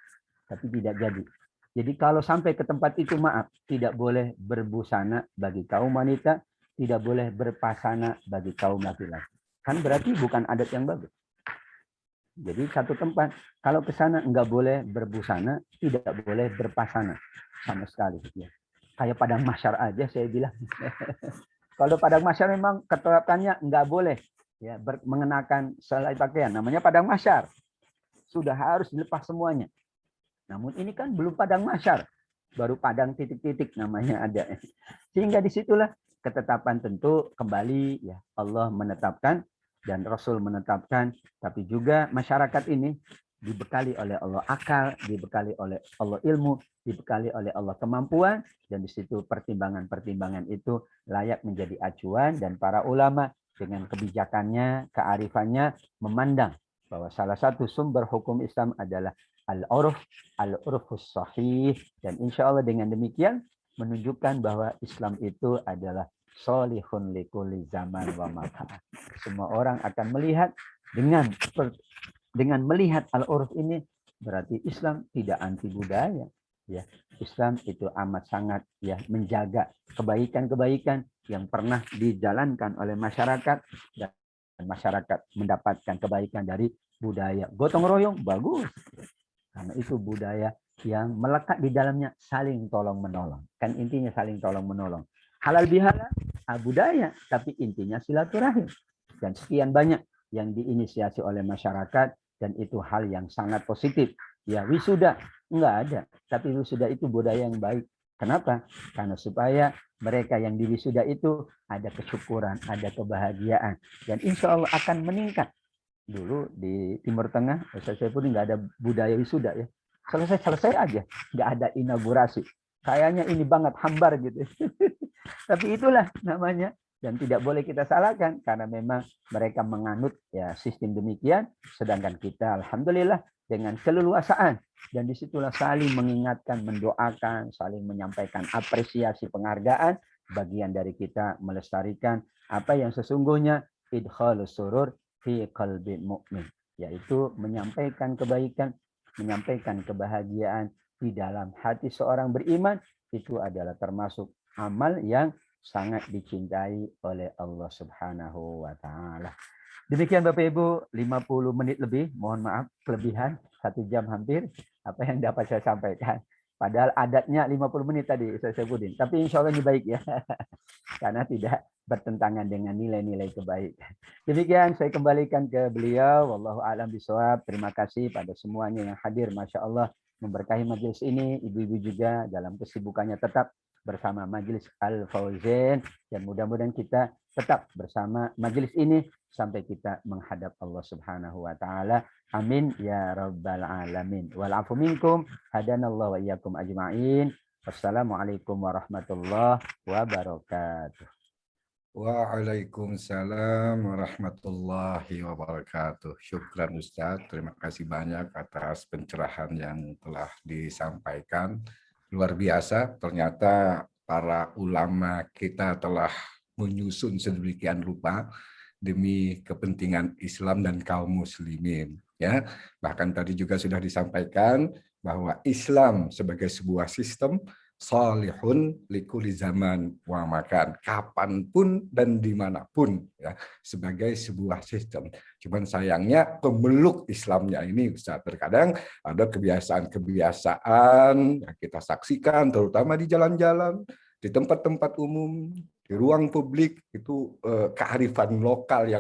tapi tidak jadi. Jadi kalau sampai ke tempat itu, maaf, tidak boleh berbusana bagi kaum wanita, tidak boleh berpasana bagi kaum laki-laki. Kan berarti bukan adat yang bagus. Jadi satu tempat, kalau ke sana enggak boleh berbusana, tidak boleh berpasana sama sekali. Ya. Kayak padang mahsyar aja saya bilang. Kalau padang mahsyar memang ketetapannya enggak boleh ya mengenakan selai pakaian, namanya padang mahsyar. Sudah harus dilepas semuanya. Namun ini kan belum padang mahsyar, baru padang titik-titik namanya ada. Sehingga disitulah ketetapan tentu kembali ya Allah menetapkan dan Rasul menetapkan, tapi juga masyarakat ini dibekali oleh Allah akal, dibekali oleh Allah ilmu, dibekali oleh Allah kemampuan, dan di situ pertimbangan-pertimbangan itu layak menjadi acuan, dan para ulama dengan kebijakannya, kearifannya memandang bahwa salah satu sumber hukum Islam adalah al-urfus sahih, dan insya Allah dengan demikian menunjukkan bahwa Islam itu adalah solihun likulli zaman wa makan. Semua orang akan melihat dengan melihat al-urf ini, berarti Islam tidak anti budaya. Ya, Islam itu amat sangat ya menjaga kebaikan-kebaikan yang pernah dijalankan oleh masyarakat, dan masyarakat mendapatkan kebaikan dari budaya gotong royong, bagus. Karena itu budaya yang melekat di dalamnya saling tolong menolong. Kan intinya saling tolong menolong. Halal bihalal budaya, tapi intinya silaturahim. Dan sekian banyak yang diinisiasi oleh masyarakat, dan itu hal yang sangat positif. Ya, wisuda enggak ada, tapi wisuda itu budaya yang baik. Kenapa? Karena supaya mereka yang di wisuda itu ada kesyukuran, ada kebahagiaan, dan insya Allah akan meningkat. Dulu di Timur Tengah, saya pun nggak ada budaya wisuda ya. Selesai aja, nggak ada inaugurasi. Kayaknya ini banget hambar gitu. Tapi itulah namanya, dan tidak boleh kita salahkan karena memang mereka menganut ya sistem demikian, sedangkan kita alhamdulillah dengan keleluasaan, dan disitulah saling mengingatkan, mendoakan, saling menyampaikan apresiasi, penghargaan, bagian dari kita melestarikan apa yang sesungguhnya idkhalus surur fi qalbi mu'min, yaitu menyampaikan kebaikan, menyampaikan kebahagiaan di dalam hati seorang beriman, itu adalah termasuk amal yang sangat dicintai oleh Allah Subhanahu wa taala. Demikian Bapak Ibu, 50 menit lebih, mohon maaf kelebihan, 1 jam hampir apa yang dapat saya sampaikan. Padahal adatnya 50 menit tadi saya sebutin, tapi insya Allah ini baik ya. Karena tidak bertentangan dengan nilai-nilai kebaikan. Demikian saya kembalikan ke beliau. Wallahu a'lam bishawab. Terima kasih pada semuanya yang hadir. Masya Allah memberkahi majelis ini. Ibu-ibu juga dalam kesibukannya tetap bersama majelis Al-Fauzan. Dan mudah-mudahan kita tetap bersama majelis ini sampai kita menghadap Allah Subhanahu wa taala. Amin ya rabbal alamin. Wal afu minkum. Hadanallahu wa iyyakum ajma'in. Wassalamualaikum warahmatullahi wabarakatuh.
Waalaikumsalam warahmatullahi wabarakatuh. Syukran Ustaz, terima kasih banyak atas pencerahan yang telah disampaikan. Luar biasa, ternyata para ulama kita telah menyusun sedemikian rupa demi kepentingan Islam dan kaum muslimin. Ya, bahkan tadi juga sudah disampaikan bahwa Islam sebagai sebuah sistem salihun likuli zaman wa makan, kapanpun dan dimanapun, ya, sebagai sebuah sistem. Cuman sayangnya pemeluk Islamnya ini Ustaz, terkadang ada kebiasaan-kebiasaan yang kita saksikan terutama di jalan-jalan, di tempat-tempat umum, di ruang publik itu kearifan lokal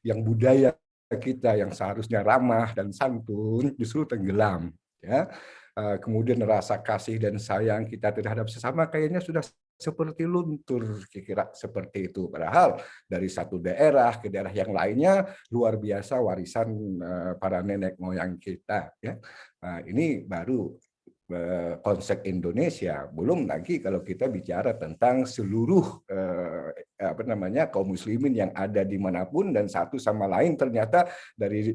yang budaya kita yang seharusnya ramah dan santun justru tenggelam, ya. Kemudian rasa kasih dan sayang kita terhadap sesama kayaknya sudah seperti luntur, kira-kira seperti itu. Padahal dari satu daerah ke daerah yang lainnya luar biasa warisan para nenek moyang kita, ya. Ini baru konsep Indonesia, belum lagi kalau kita bicara tentang seluruh kaum muslimin yang ada dimanapun dan satu sama lain ternyata dari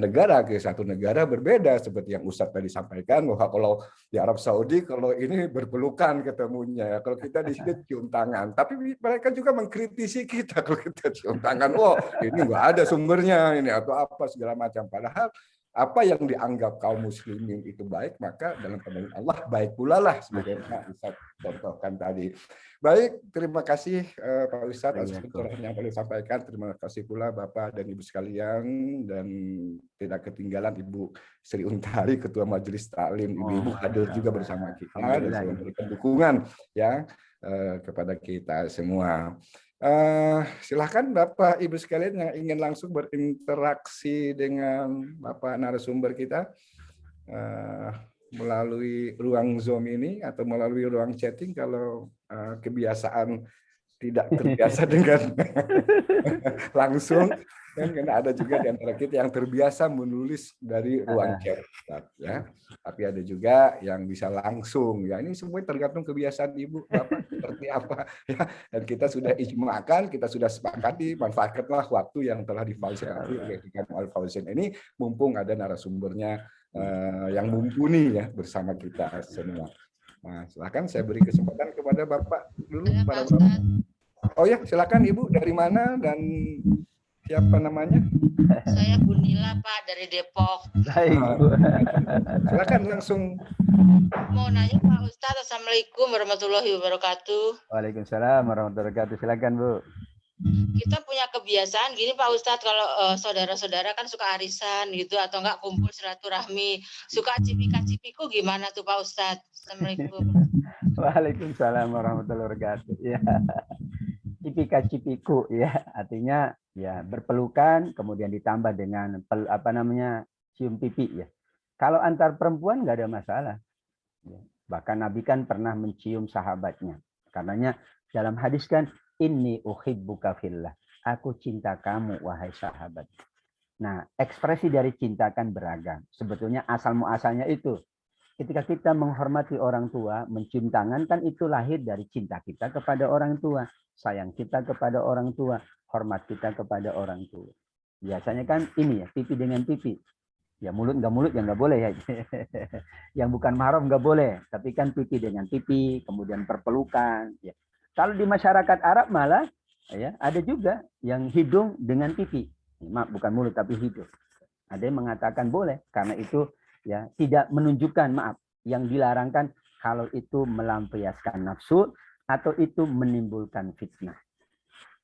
negara ke satu negara berbeda, seperti yang Ustadz tadi sampaikan bahwa kalau di Arab Saudi kalau ini berpelukan ketemunya, kalau kita di sini cium tangan, tapi mereka juga mengkritisi kita kalau kita cium tangan, ini nggak ada sumbernya ini atau apa segala macam, padahal apa yang dianggap kaum muslimin itu baik, maka dalam pandangan Allah baik pula lah, sebagaimana Ustaz contohkan tadi. Baik, terima kasih Pak Ustadz atas pencerahan yang boleh sampaikan. Terima kasih pula Bapak dan Ibu sekalian, dan tidak ketinggalan Ibu Sri Untari, Ketua Majelis Taklim. Ibu-ibu hadir juga bersama kita dan memberikan dukungan ya kepada kita semua. Silahkan Bapak Ibu sekalian yang ingin langsung berinteraksi dengan Bapak narasumber kita melalui ruang Zoom ini atau melalui ruang chatting kalau kebiasaan tidak terbiasa dengan langsung, dan karena ada juga di antara kita yang terbiasa menulis dari ruang chat, ya. Tapi ada juga yang bisa langsung, ya. Ini semua tergantung kebiasaan Ibu Bapak seperti apa, ya. Dan kita sudah ijma'kan, kita sudah sepakati, manfaatkanlah waktu yang telah difasilitasi oleh Al Fauzan ini, mumpung ada narasumbernya yang mumpuni ya bersama kita semua. Nah, silakan saya beri kesempatan kepada Bapak dulu, para Bapak. Oh ya, silakan Ibu, dari mana dan siapa namanya?
Saya Bunila Pak, dari Depok.
Silakan langsung.
Mau nanya Pak Ustadz, Assalamualaikum warahmatullahi wabarakatuh.
Waalaikumsalam warahmatullahi wabarakatuh. Silakan Bu.
Kita punya kebiasaan gini Pak Ustadz, kalau saudara-saudara kan suka arisan gitu atau enggak kumpul silaturahmi, suka cipika-cipiku gimana tuh Pak Ustadz? Assalamualaikum.
Waalaikumsalam warahmatullahi wabarakatuh. Ya. Cipika-cipiku ya, artinya ya berpelukan kemudian ditambah dengan cium pipi ya. Kalau antar perempuan nggak ada masalah. Ya. Bahkan Nabi kan pernah mencium sahabatnya. Karenanya dalam hadis kan inni uhibbuka fillah. Aku cinta kamu wahai sahabat. Nah, ekspresi dari cinta kan beragam. Sebetulnya asal muasalnya itu. Ketika kita menghormati orang tua, mencium tangan kan itu lahir dari cinta kita kepada orang tua, sayang kita kepada orang tua, hormat kita kepada orang tua. Biasanya kan ini ya, pipi dengan pipi. Ya mulut ya nggak boleh ya. Yang bukan mahram nggak boleh, tapi kan pipi dengan pipi, kemudian perpelukan. Ya. Kalau di masyarakat Arab malah ya ada juga yang hidung dengan pipi. Maaf, bukan mulut tapi hidung. Ada yang mengatakan boleh karena itu ya tidak menunjukkan, maaf, yang dilarangkan kalau itu melampiaskan nafsu atau itu menimbulkan fitnah.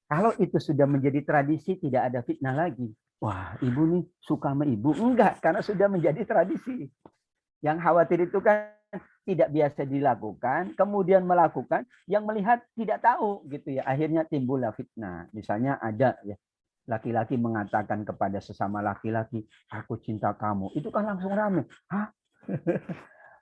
Kalau itu sudah menjadi tradisi, tidak ada fitnah lagi. Wah, ibu nih suka sama ibu. Enggak, karena sudah menjadi tradisi. Yang khawatir itu kan tidak biasa dilakukan, kemudian melakukan, yang melihat tidak tahu gitu ya. Akhirnya timbullah fitnah. Misalnya ada ya laki-laki mengatakan kepada sesama laki-laki, aku cinta kamu. Itu kan langsung rame. Hah?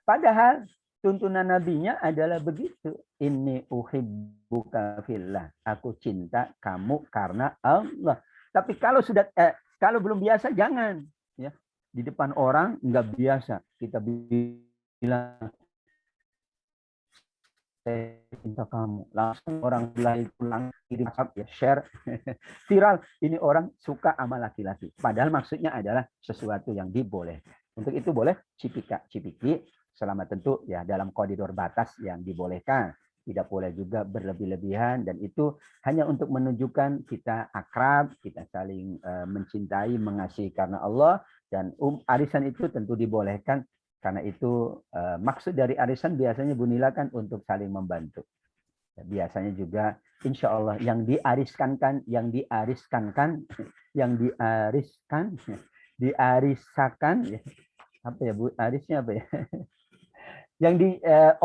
Padahal tuntunan nabinya adalah begitu. Inni uhibbuka fillah. Aku cinta kamu karena Allah. Tapi kalau sudah kalau belum biasa jangan ya. Di depan orang enggak biasa kita bilang saya cinta kamu, langsung orang lain pulang kirim WhatsApp ya, share viral, ini orang suka sama laki-laki, padahal maksudnya adalah sesuatu yang dibolehkan. Untuk itu boleh cipika-cipiki selama tentu ya dalam koridor batas yang dibolehkan, tidak boleh juga berlebih-lebihan, dan itu hanya untuk menunjukkan kita akrab, kita saling mencintai, mengasihi karena Allah, dan arisan itu tentu dibolehkan. Karena itu maksud dari arisan biasanya Bunila kan untuk saling membantu. Biasanya juga insya Allah yang diariskankan, diarisakan, ya. Apa ya Bu? Arisnya apa ya? Yang di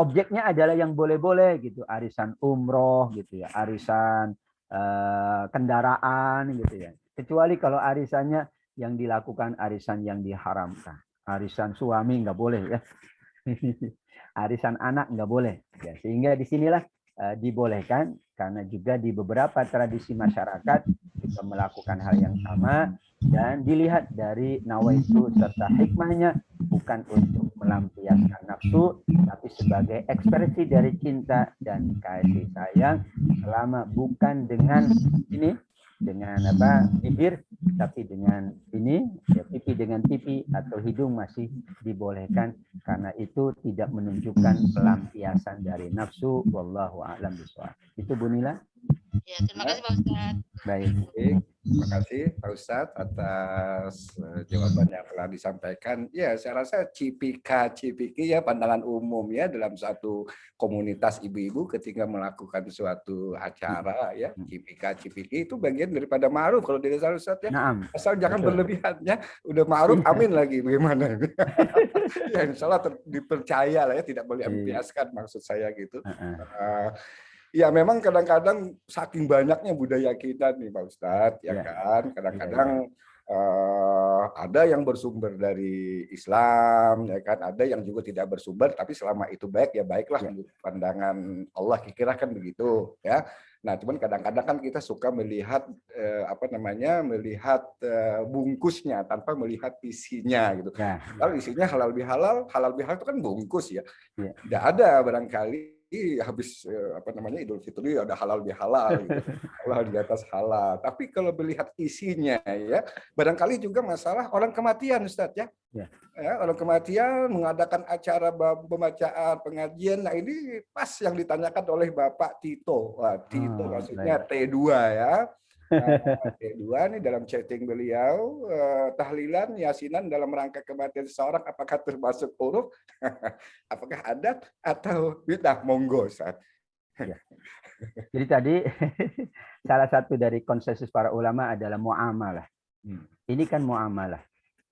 objeknya adalah yang boleh-boleh gitu, arisan umroh gitu ya, arisan kendaraan gitu ya. Kecuali kalau arisannya yang dilakukan arisan yang diharamkan. Arisan suami nggak boleh ya. Arisan anak nggak boleh. Ya, sehingga disinilah dibolehkan karena juga di beberapa tradisi masyarakat juga melakukan hal yang sama dan dilihat dari nawaitu serta hikmahnya bukan untuk melampiaskan nafsu tapi sebagai ekspresi dari cinta dan kasih sayang selama bukan dengan ini dengan bibir tapi dengan ini ya, pipi dengan pipi atau hidung masih dibolehkan karena itu tidak menunjukkan pelampiasan dari nafsu. Wallahu a'lam bishawab. Itu Bu Nila.
Ya, terima kasih Pak Ustadz.
Baik.
Terima kasih Pak Ustadz atas jawaban yang telah disampaikan. Ya, saya rasa cipika-cipiki ya pandangan umum ya dalam satu komunitas ibu-ibu ketika melakukan suatu acara ya, cipika-cipiki itu bagian daripada ma'ruf kalau dari Ustadz ya.
Naam.
Asal jangan
Betul.
berlebihan ya. Udah ma'ruf amin lagi bagaimana. Ya insya Allah dipercaya lah ya, tidak boleh membiaskan maksud saya gitu. Ya memang kadang-kadang saking banyaknya budaya kita nih Pak Ustadz, ya kan. Kadang-kadang ada yang bersumber dari Islam, ya kan. Ada yang juga tidak bersumber, tapi selama itu baik ya baiklah menurut pandangan Allah, kira-kira kan begitu, ya. Nah, cuman kadang-kadang kan kita suka melihat melihat bungkusnya tanpa melihat isinya gitu. Kalau isinya halal bihalal itu kan bungkus ya. Tidak ada barangkali habis Idul Fitri ada halal bihalal gitu. Allah di atas halal. Tapi kalau melihat isinya ya, barangkali juga masalah orang kematian Ustadz ya. Ya, orang kematian mengadakan acara pembacaan pengajian. Nah, ini pas yang ditanyakan oleh Bapak Tito. Wah, Tito maksudnya T2 ya. T2 nih dalam chatting beliau, tahlilan, yasinan dalam rangka kematian seseorang apakah termasuk uruf, apakah adat atau bid'ah? Monggo Ustaz.
Ya. Jadi tadi salah satu dari konsensus para ulama adalah muamalah. Ini kan muamalah.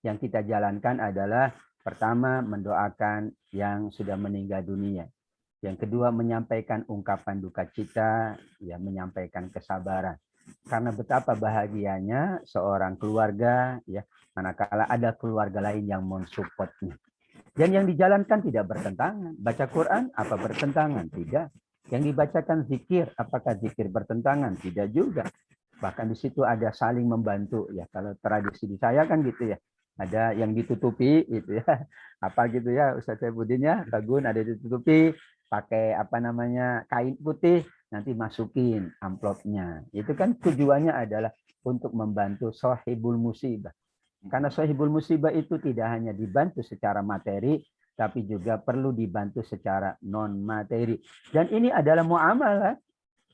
Yang kita jalankan adalah pertama mendoakan yang sudah meninggal dunia. Yang kedua menyampaikan ungkapan duka cita, ya menyampaikan kesabaran. Karena betapa bahagianya seorang keluarga ya manakala ada keluarga lain yang mensupportnya. Dan yang dijalankan tidak bertentangan. Baca Quran apa bertentangan? Tidak. Yang dibacakan zikir, apakah zikir bertentangan? Tidak juga. Bahkan di situ ada saling membantu ya. Kalau tradisi di saya kan gitu ya. Ada yang ditutupi gitu ya. Apa gitu ya Ustaz Saifuddin ya, Bagun ada ditutupi pakai kain putih, nanti masukin amplopnya. Itu kan tujuannya adalah untuk membantu sahibul musibah. Karena sahibul musibah itu tidak hanya dibantu secara materi, tapi juga perlu dibantu secara non materi. Dan ini adalah muamalah.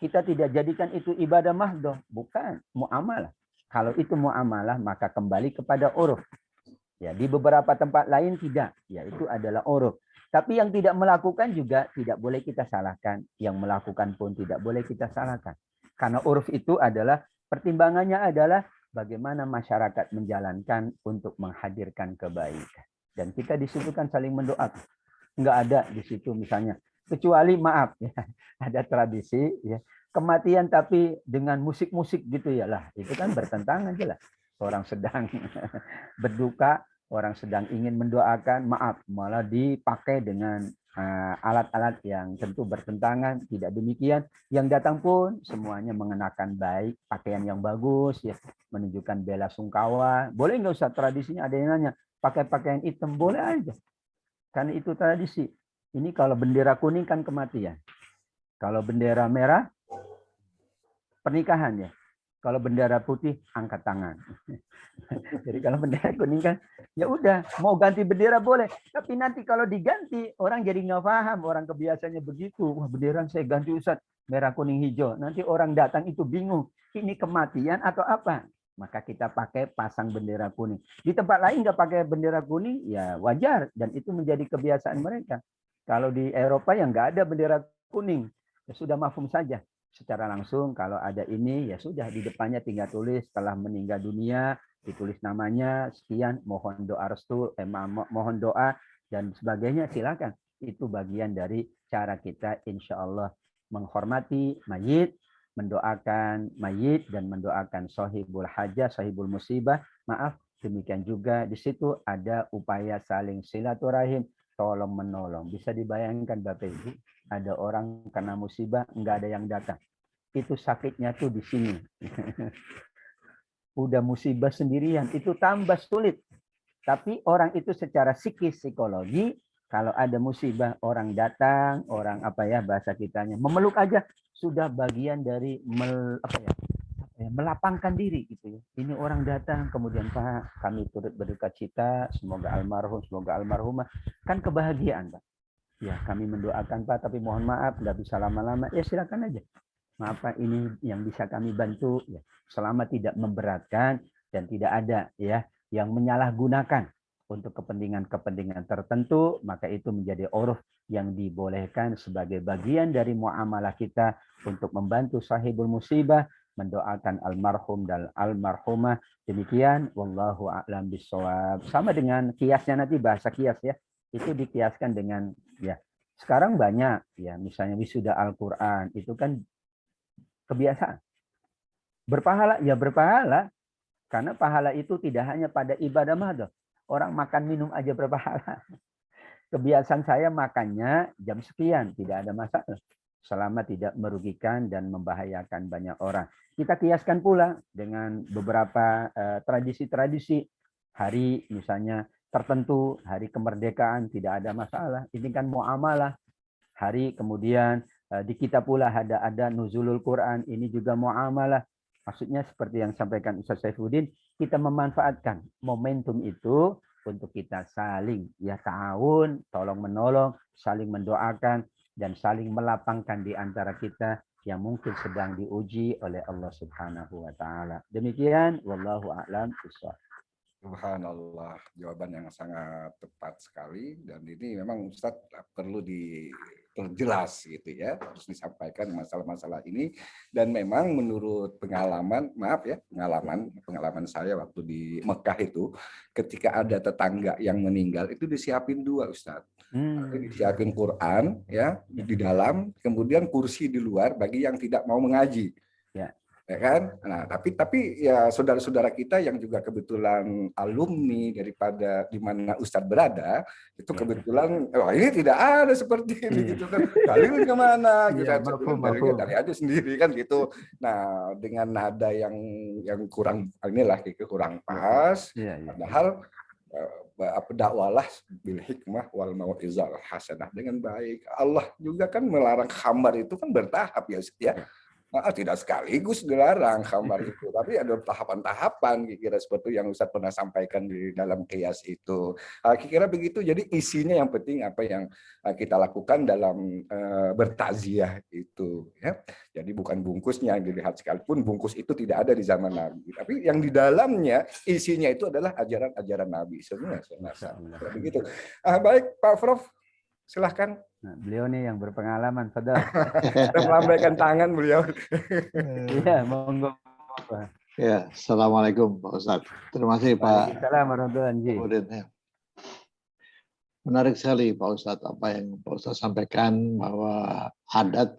Kita tidak jadikan itu ibadah mahdoh, bukan muamalah. Kalau itu muamalah maka kembali kepada uruf. Ya, di beberapa tempat lain tidak, ya itu adalah uruf. Tapi yang tidak melakukan juga tidak boleh kita salahkan. Yang melakukan pun tidak boleh kita salahkan. Karena uruf itu adalah, pertimbangannya adalah bagaimana masyarakat menjalankan untuk menghadirkan kebaikan. Dan kita disebutkan saling mendoakan. Enggak ada di situ misalnya. Kecuali maaf, ya, ada tradisi ya, kematian tapi dengan musik-musik gitu ya lah. Itu kan bertentangan jelas. Orang sedang berduka, orang sedang ingin mendoakan, maaf, malah dipakai dengan alat-alat yang tentu bertentangan. Tidak demikian. Yang datang pun semuanya mengenakan baik, pakaian yang bagus, ya, menunjukkan bela sungkawa. Boleh nggak usah tradisinya? Ada yang nanya, pakai pakaian hitam boleh aja, karena itu tradisi. Ini kalau bendera kuning kan kematian. Kalau bendera merah pernikahan ya. Kalau bendera putih angkat tangan. Jadi kalau bendera kuning kan ya udah mau ganti bendera boleh, tapi nanti kalau diganti orang jadi nggak paham, orang kebiasaannya begitu. Wah, bendera saya ganti Ustaz merah kuning hijau. Nanti orang datang itu bingung, ini kematian atau apa? Maka kita pakai pasang bendera kuning. Di tempat lain nggak pakai bendera kuning ya wajar dan itu menjadi kebiasaan mereka. Kalau di Eropa yang nggak ada bendera kuning ya sudah mafhum saja. Secara langsung kalau ada ini ya sudah di depannya tinggal tulis setelah meninggal dunia, ditulis namanya sekian, mohon doa restu, mohon doa dan sebagainya, silakan. Itu bagian dari cara kita insya Allah menghormati mayit, mendoakan mayit, dan mendoakan sahibul hajah, sahibul musibah. Maaf, demikian juga di situ ada upaya saling silaturahim, tolong menolong. Bisa dibayangkan Bapak Ibu, ada orang kena musibah, nggak ada yang datang. Itu sakitnya tuh di sini. Udah musibah sendirian, itu tambah sulit. Tapi orang itu secara psikis, psikologi, kalau ada musibah, orang datang, orang apa ya bahasa kitanya, memeluk aja, sudah bagian dari melapangkan diri gitu ya. Ini orang datang, kemudian Pak, kami turut berduka cita, semoga almarhum, semoga almarhumah. Kan kebahagiaan Pak. Ya kami mendoakan Pak, tapi mohon maaf, nggak bisa lama-lama. Ya silakan aja. Maaf Pak, ini yang bisa kami bantu. Ya, selama tidak memberatkan dan tidak ada ya yang menyalahgunakan untuk kepentingan-kepentingan tertentu, maka itu menjadi uruf yang dibolehkan sebagai bagian dari muamalah kita untuk membantu sahibul musibah, mendoakan almarhum dan almarhumah. Demikian, wallahu a'lam bishawab. Sama dengan kiasnya nanti, bahasa kias ya, itu dikiaskan dengan ya. Sekarang banyak ya, misalnya wisuda Al-Qur'an, itu kan kebiasaan. Berpahala ya berpahala, karena pahala itu tidak hanya pada ibadah mahdoh. Orang makan minum aja berpahala. Kebiasaan saya makannya jam sekian, tidak ada masalah. Selama tidak merugikan dan membahayakan banyak orang. Kita kiaskan pula dengan beberapa tradisi-tradisi. Hari misalnya tertentu, hari kemerdekaan, tidak ada masalah. Ini kan muamalah. Hari kemudian di kita pula ada nuzulul Quran, ini juga muamalah. Maksudnya seperti yang sampaikan Ustaz Saifuddin, kita memanfaatkan momentum itu untuk kita saling ya ta'awun, tolong menolong, saling mendoakan, dan saling melapangkan di antara kita yang mungkin sedang diuji oleh Allah Subhanahu wa Ta'ala. Demikian, wallahu a'lam bishawab.
Subhanallah, jawaban yang sangat tepat sekali, dan ini memang Ustadz perlu diperjelas gitu ya, harus disampaikan masalah-masalah ini. Dan memang menurut pengalaman, maaf ya, pengalaman saya waktu di Mekah itu, ketika ada tetangga yang meninggal itu disiapin dua Ustadz. Disiapin Quran ya di dalam, kemudian kursi di luar bagi yang tidak mau mengaji. Ya kan? Nah, tapi ya saudara-saudara kita yang juga kebetulan alumni daripada di mana Ustadz berada, itu kebetulan ini tidak ada seperti ini gitu kan. Dalil kemana? Dari aja sendiri kan gitu. Nah, dengan nada yang kurang inilah kurang pas. Padahal dakwalah bil hikmah wal mau'izah hasanah, dengan baik. Allah juga kan melarang khamar itu kan bertahap ya. Tidak sekaligus dilarang khamar itu, tapi ada tahapan-tahapan, kira-kira seperti yang Ustadz pernah sampaikan di dalam kias itu. Kira-kira begitu. Jadi isinya yang penting apa yang kita lakukan dalam bertaziah itu. Ya. Jadi bukan bungkusnya yang dilihat, sekalipun bungkus itu tidak ada di zaman Nabi. Tapi yang di dalamnya isinya itu adalah ajaran-ajaran Nabi semua. Begitu. Baik Pak Prof, silahkan.
Nah, beliau nih yang berpengalaman, saudara.
Sudah melambaikan tangan beliau.
Iya, monggo.
Ya, assalamualaikum Pak Ustadz. Terima kasih Pak.
Assalamualaikum warahmatullahi wabarakatuh.
Menarik sekali Pak Ustadz apa yang Pak Ustadz sampaikan, bahwa adat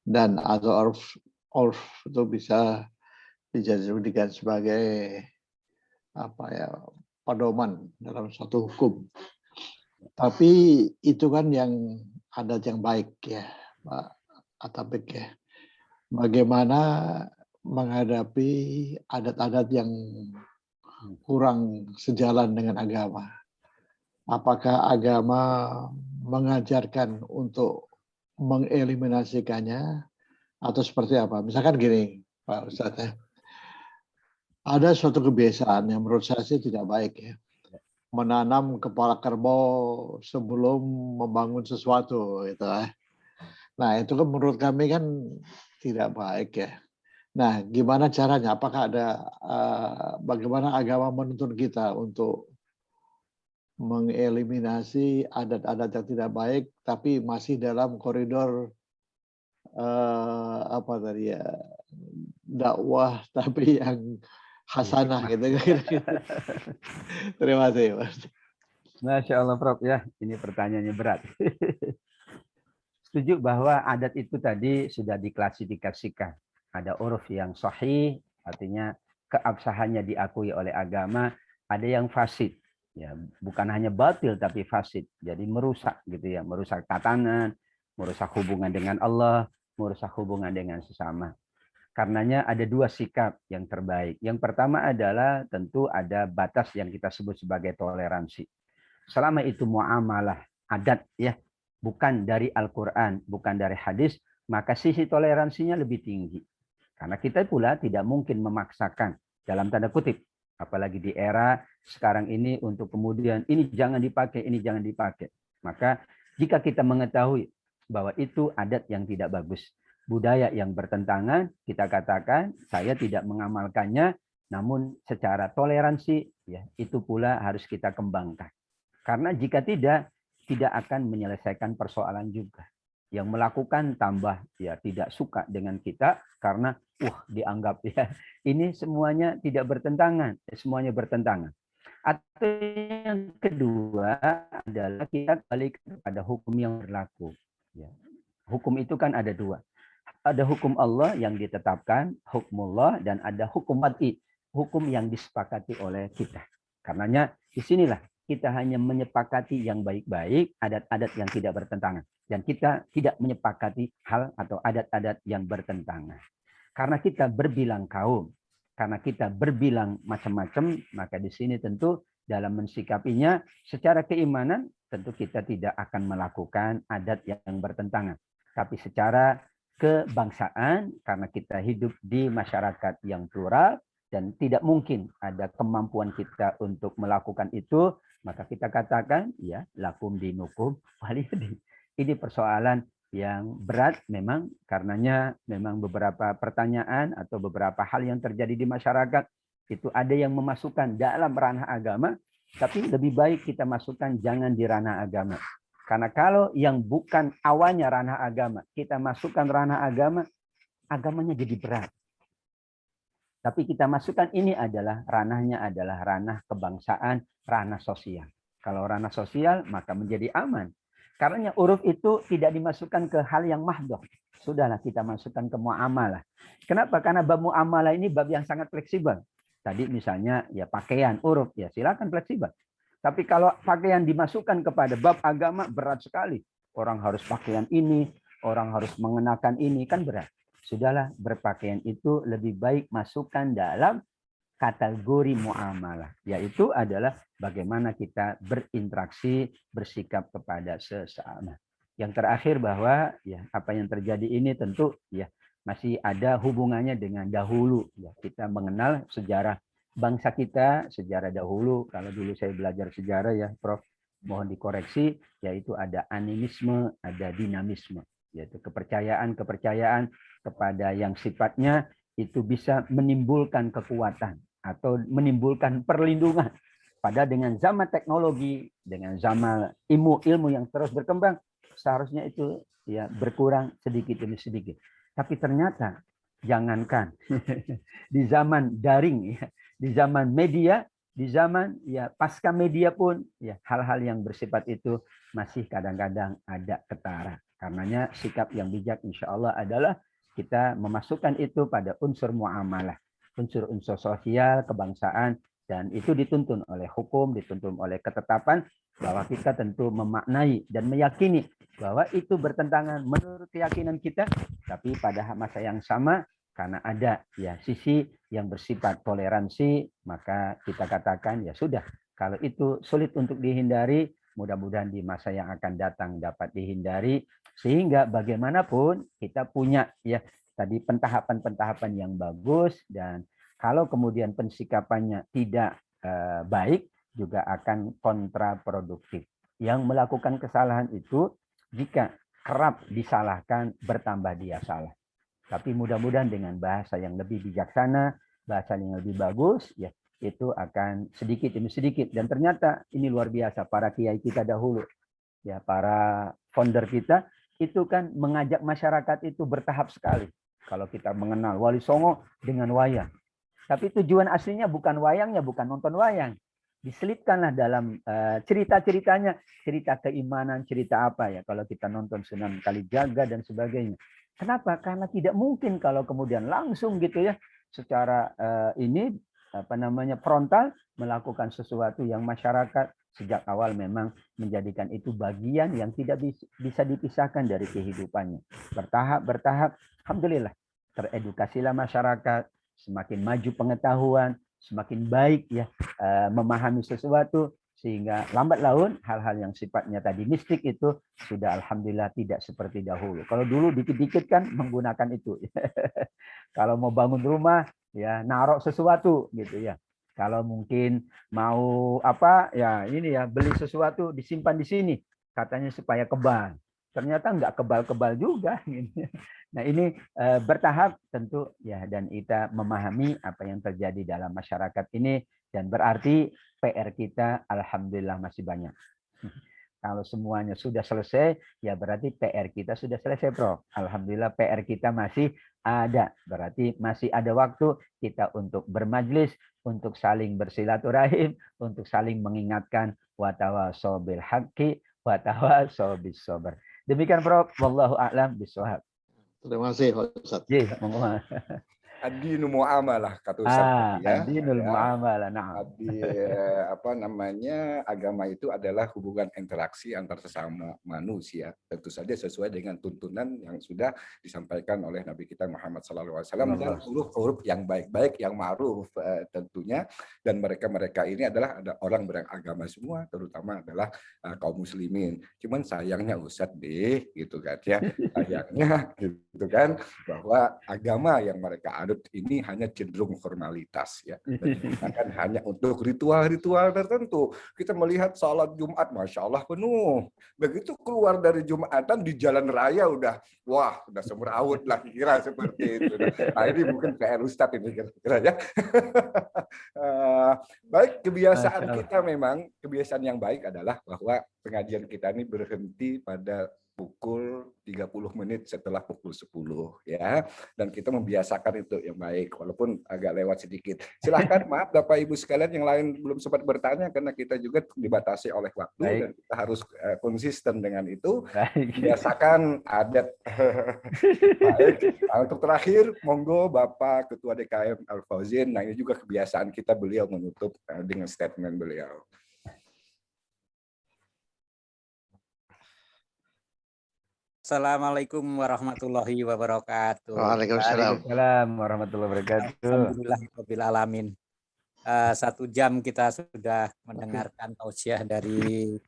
dan atau orf itu bisa dijadikan sebagai pedoman dalam suatu hukum. Tapi itu kan yang adat yang baik ya Pak Atabik ya. Bagaimana menghadapi adat-adat yang kurang sejalan dengan agama? Apakah agama mengajarkan untuk mengeliminasikannya atau seperti apa? Misalkan gini Pak Ustadz ya. Ada suatu kebiasaan yang menurut saya sih tidak baik ya. Menanam kepala kerbau sebelum membangun sesuatu gitu. Nah, itu kan menurut kami kan tidak baik ya. Nah, gimana caranya? Apakah ada bagaimana agama menuntun kita untuk mengeliminasi adat-adat yang tidak baik tapi masih dalam koridor dakwah tapi yang hasanah gitu. Terima kasih Mas.
Masya Allah, Prof. Ya, ini pertanyaannya berat. Setuju bahwa adat itu tadi sudah diklasifikasikan. Ada uruf yang sahih, artinya keabsahannya diakui oleh agama. Ada yang fasid, ya bukan hanya batil tapi fasid. Jadi merusak gitu ya, merusak tatanan, merusak hubungan dengan Allah, merusak hubungan dengan sesama. Karenanya ada dua sikap yang terbaik. Yang pertama adalah tentu ada batas yang kita sebut sebagai toleransi. Selama itu muamalah adat ya, bukan dari Al-Quran, bukan dari hadis, maka sisi toleransinya lebih tinggi. Karena kita pula tidak mungkin memaksakan dalam tanda kutip, apalagi di era sekarang ini untuk kemudian ini jangan dipakai, ini jangan dipakai. Maka jika kita mengetahui bahwa itu adat yang tidak bagus, budaya yang bertentangan, kita katakan saya tidak mengamalkannya, namun secara toleransi ya itu pula harus kita kembangkan. Karena jika tidak akan menyelesaikan persoalan juga. Yang melakukan tambah ya tidak suka dengan kita karena dianggap ya ini semuanya tidak bertentangan, semuanya bertentangan. Atau yang kedua adalah kita balik kepada hukum yang berlaku. Ya. Hukum itu kan ada dua. Ada hukum Allah yang ditetapkan, hukmullah, dan ada hukum wad'i, hukum yang disepakati oleh kita. Karenanya disinilah kita hanya menyepakati yang baik-baik, adat-adat yang tidak bertentangan. Dan kita tidak menyepakati hal atau adat-adat yang bertentangan. Karena kita berbilang kaum, karena kita berbilang macam-macam, maka di sini tentu dalam mensikapinya secara keimanan, tentu kita tidak akan melakukan adat yang bertentangan. Tapi secara kebangsaan, karena kita hidup di masyarakat yang plural, dan tidak mungkin ada kemampuan kita untuk melakukan itu, maka kita katakan ya lakum dinukum waliyadin. Ini persoalan yang berat memang, karenanya memang beberapa pertanyaan atau beberapa hal yang terjadi di masyarakat itu ada yang memasukkan dalam ranah agama, tapi lebih baik kita masukkan jangan di ranah agama. Karena kalau yang bukan awalnya ranah agama, kita masukkan ranah agama, agamanya jadi berat. Tapi kita masukkan ini adalah ranahnya adalah ranah kebangsaan, ranah sosial. Kalau ranah sosial maka menjadi aman. Karena uruf itu tidak dimasukkan ke hal yang mahdoh. Sudahlah kita masukkan ke muamalah. Kenapa? Karena bab muamalah ini bab yang sangat fleksibel. Tadi misalnya ya pakaian, uruf, ya silakan fleksibel. Tapi kalau pakaian dimasukkan kepada bab agama berat sekali. Orang harus pakaian ini, orang harus mengenakan ini, kan berat. Sudahlah, berpakaian itu lebih baik masukkan dalam kategori muamalah, yaitu adalah bagaimana kita berinteraksi, bersikap kepada sesama. Yang terakhir bahwa ya apa yang terjadi ini tentu ya masih ada hubungannya dengan dahulu. Ya, kita mengenal sejarah bangsa kita, sejarah dahulu. Kalau dulu saya belajar sejarah ya, Prof, mohon dikoreksi, yaitu ada animisme, ada dinamisme, yaitu kepercayaan kepada yang sifatnya itu bisa menimbulkan kekuatan atau menimbulkan perlindungan. Pada dengan zaman teknologi, dengan zaman ilmu yang terus berkembang, seharusnya itu ya berkurang sedikit demi sedikit. Tapi ternyata jangankan di zaman daring ya, di zaman media, di zaman ya pasca media pun ya hal-hal yang bersifat itu masih kadang-kadang ada ketara. Karenanya sikap yang bijak insya Allah adalah kita memasukkan itu pada unsur muamalah, unsur-unsur sosial, kebangsaan, dan itu dituntun oleh hukum, dituntun oleh ketetapan, bahwa kita tentu memaknai dan meyakini bahwa itu bertentangan menurut keyakinan kita, tapi pada masa yang sama, karena ada ya sisi yang bersifat toleransi, maka kita katakan ya sudah, kalau itu sulit untuk dihindari, mudah-mudahan di masa yang akan datang dapat dihindari, sehingga bagaimanapun kita punya ya tadi pentahapan-pentahapan yang bagus, dan kalau kemudian pensikapannya tidak baik juga akan kontraproduktif. Yang melakukan kesalahan itu jika kerap disalahkan bertambah dia salah. Tapi mudah-mudahan dengan bahasa yang lebih bijaksana, bahasa yang lebih bagus, ya itu akan sedikit demi sedikit. Dan ternyata ini luar biasa para kiai kita dahulu, ya para founder kita itu kan mengajak masyarakat itu bertahap sekali. Kalau kita mengenal Wali Songo dengan wayang. Tapi tujuan aslinya bukan wayangnya, bukan nonton wayang. diselipkanlah dalam cerita-ceritanya, cerita keimanan, cerita apa ya, kalau kita nonton Sunan Kalijaga dan sebagainya. Kenapa? Karena tidak mungkin kalau kemudian langsung gitu ya, secara ini apa namanya frontal melakukan sesuatu yang masyarakat sejak awal memang menjadikan itu bagian yang tidak bisa dipisahkan dari kehidupannya. Bertahap, alhamdulillah, teredukasilah masyarakat, semakin maju pengetahuan, semakin baik ya memahami sesuatu, sehingga lambat laun hal-hal yang sifatnya tadi mistik itu sudah alhamdulillah tidak seperti dahulu. Kalau dulu dikit-dikit kan menggunakan itu. Kalau mau bangun rumah ya narok sesuatu gitu ya. Kalau mungkin mau apa ya ini ya beli sesuatu disimpan di sini katanya supaya kebal. Ternyata nggak kebal-kebal juga. Nah ini bertahap tentu ya, dan kita memahami apa yang terjadi dalam masyarakat ini, dan berarti PR kita alhamdulillah masih banyak. Kalau semuanya sudah selesai, ya berarti PR kita sudah selesai, Prof. Alhamdulillah PR kita masih ada. Berarti masih ada waktu kita untuk bermajlis, untuk saling bersilaturahim, untuk saling mengingatkan watawasau bil haqqi watawasau bis sabr. Demikian, Prof. Wallahu a'lam bishawab.
Terima kasih, Ustaz.
Mohon.
Ad-dinu muamalah kata Ustaz tadi ya.
Ad-dinul muamalah. Nah.
Apa namanya, agama itu adalah hubungan interaksi antar sesama manusia. Tentu saja sesuai dengan tuntunan yang sudah disampaikan oleh Nabi kita Muhammad SAW dan huruf-huruf yang baik-baik, yang ma'ruf tentunya. Dan mereka-mereka ini adalah ada orang beragama semua, terutama adalah kaum muslimin. Cuman sayangnya Ustadz deh, gitu kan ya. Sayangnya gitu kan, bahwa agama yang mereka adopsi ini hanya cenderung formalitas ya, dan hanya untuk ritual-ritual tertentu. Kita melihat sholat Jumat, masya Allah penuh. Begitu keluar dari Jumatan di jalan raya udah semrawut lah, kira seperti itu. Nah ini mungkin PR Ustadz ini kira-kira ya. Baik, kebiasaan kita memang kebiasaan yang baik adalah bahwa pengajian kita ini berhenti pada pukul 30 menit setelah pukul 10 ya, dan kita membiasakan itu yang baik walaupun agak lewat sedikit. Silahkan, maaf Bapak Ibu sekalian yang lain belum sempat bertanya karena kita juga dibatasi oleh waktu. Baik. Dan kita harus konsisten dengan itu. Biasakan adat. Baik. Nah, untuk terakhir monggo Bapak Ketua DKM Al Fauzin. Nah ini juga kebiasaan kita, beliau menutup dengan statement beliau.
Assalamualaikum warahmatullahi wabarakatuh.
Waalaikumsalam
warahmatullahi wabarakatuh.
Alhamdulillahirabbil alamin. 1 jam kita sudah mendengarkan tausiah dari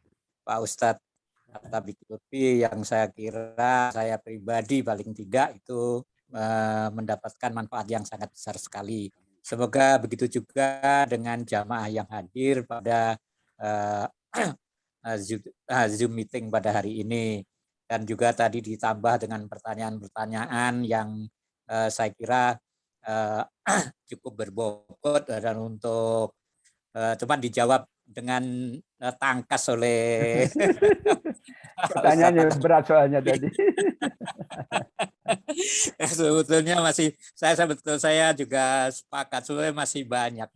Pak Ustadz At-Tabiq Lutfi yang saya kira saya pribadi paling tidak itu mendapatkan manfaat yang sangat besar sekali. Semoga begitu juga dengan jamaah yang hadir pada Zoom meeting pada hari ini. Dan juga tadi ditambah dengan pertanyaan-pertanyaan yang saya kira cukup berbobot dan untuk cuma dijawab dengan tangkas oleh
pertanyaannya berat soalnya tadi.
Sebetulnya saya juga sepakat, sebenarnya masih banyak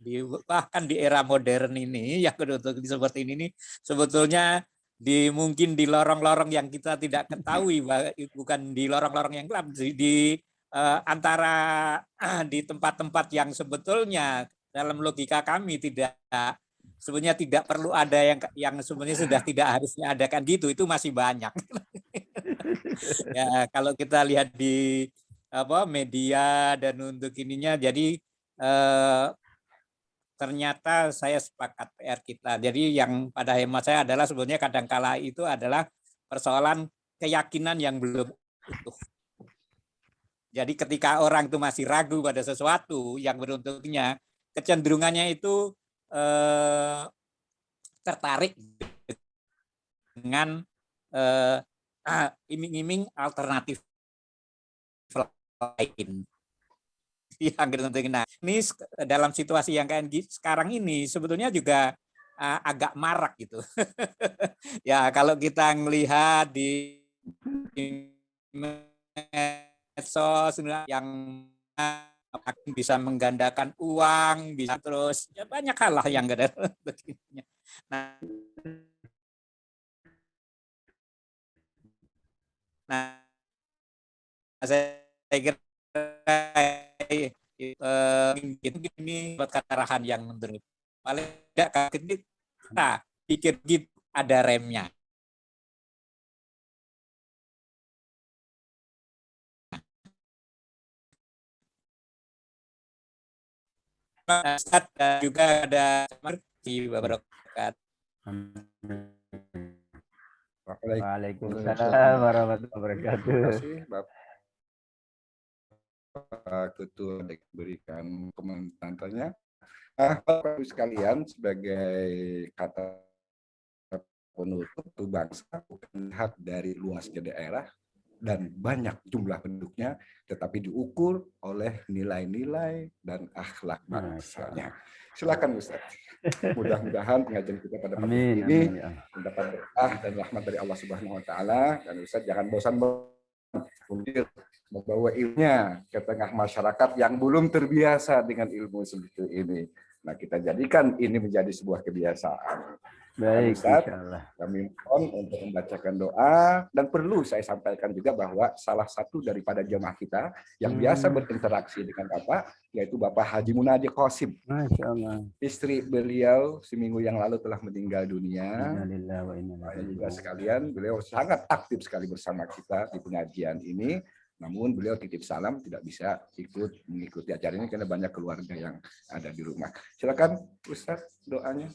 bahkan di era modern ini yang untuk seperti ini sebetulnya mungkin di lorong-lorong yang kita tidak ketahui, bukan di lorong-lorong yang gelap, di antara di tempat-tempat yang sebetulnya dalam logika kami sebenarnya tidak perlu ada yang sebenarnya sudah tidak harusnya ada kan gitu, itu masih banyak. Ya kalau kita lihat di media dan untuk ininya, jadi ternyata saya sepakat PR kita. Jadi yang pada hemat saya adalah sebenarnya kadangkala itu adalah persoalan keyakinan yang belum utuh. Jadi ketika orang itu masih ragu pada sesuatu yang beruntungnya, kecenderungannya itu tertarik dengan iming-iming alternatif lain. Nah, ini dalam situasi yang kayak sekarang ini sebetulnya juga agak marak gitu. Ya kalau kita melihat di medsos yang bisa menggandakan uang, bisa terus ya banyak hal lah yang ada. Nah, nah saya kira itu ini buat arahan yang menurut paling tidak kita pikir gitu ada remnya. Ustaz juga ada di beberapa
Waalaikumsalam warahmatullahi wabarakatuh.
Terima kasih Bapak Ketua berikan komentarnya. Bapak Ibu sekalian, sebagai kata penutup bangsa bukan lihat dari luasnya daerah dan banyak jumlah penduduknya, tetapi diukur oleh nilai-nilai dan akhlak bangsanya. Silakan Ustaz. Mudah-mudahan pengajian kita pada pagi ini mendapat berkah dan rahmat dari Allah Subhanahu wa taala, dan Ustaz jangan bosan membawa ilmunya ke tengah masyarakat yang belum terbiasa dengan ilmu seperti ini. Nah, kita jadikan ini menjadi sebuah kebiasaan.
Baik,
Ustaz,
insyaallah.
kami mohon untuk membacakan doa, dan perlu saya sampaikan juga bahwa salah satu daripada jemaah kita yang biasa berinteraksi dengan Bapak, yaitu Bapak Haji Munadi Qasim.
Masya Allah.
Istri beliau seminggu yang lalu telah meninggal dunia.
Innalillahi wa inna ilaihi
Juga
raji'un.
sekalian, beliau sangat aktif sekali bersama kita di pengajian ini. Namun beliau titip salam, tidak bisa mengikuti acara ini karena banyak keluarga yang ada di rumah. Silakan Ustaz doanya.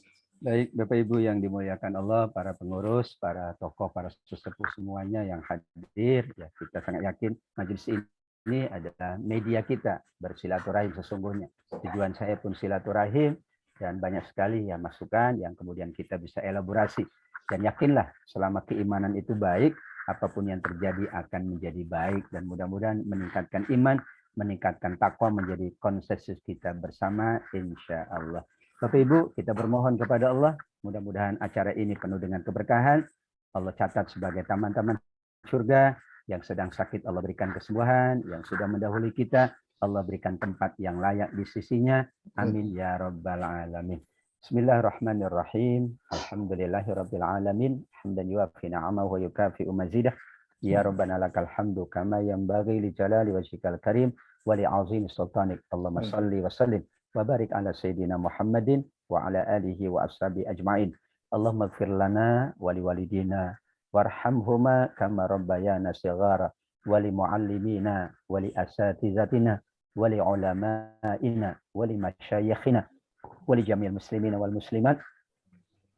Baik, Bapak Ibu yang dimuliakan Allah, para pengurus, para tokoh, para sesepuh semuanya yang hadir, ya kita sangat yakin majelis ini adalah media kita bersilaturahim sesungguhnya. Tujuan saya pun silaturahim, dan banyak sekali ya masukan yang kemudian kita bisa elaborasi. Dan yakinlah selama keimanan itu baik, apapun yang terjadi akan menjadi baik, dan mudah-mudahan meningkatkan iman, meningkatkan takwa menjadi konsensus kita bersama, insya Allah. Bapak Ibu, kita bermohon kepada Allah, mudah-mudahan acara ini penuh dengan keberkahan. Allah catat sebagai taman-taman surga. Yang sedang sakit Allah berikan kesembuhan, yang sudah mendahului kita Allah berikan tempat yang layak di sisinya. Amin ya rabbal alamin. Bismillahirrahmanirrahim. Alhamdulillahirabbil alamin. Hamdan yuwafi ni'amahu wa yukafi'u mazidah. Ya Rabbana lakal hamdu kama yanbaghi li jalali wajhikal karim wa li 'azimi sultanik. Allahumma shalli wa sallim وبارك على سيدنا محمد وعلى آله وأصحابه أجمعين اللهم اغفر لنا ولوالدينا وارحمهما كما ربيانا صغارا ولمعلمينا ولأساتذتنا ولعلمائنا ولمشايخنا ولجميع المسلمين والمسلمات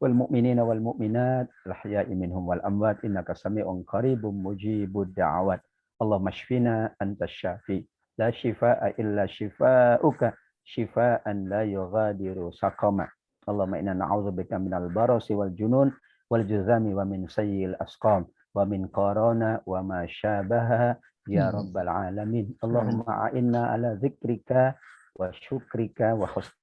والمؤمنين والمؤمنات الأحياء منهم والأموات إنك سميع قريب مجيب الدعوات اللهم اشفنا أنت الشافي لا شفاء إلا شفاؤك شفاء لا يغادر سقما اللهم إنا نعوذ بك من البرص والجنون والجذام ومن سيء الأسقام ومن قرون وما شابهها يا رب العالمين اللهم أعنا على ذكرك وشكرك وحسن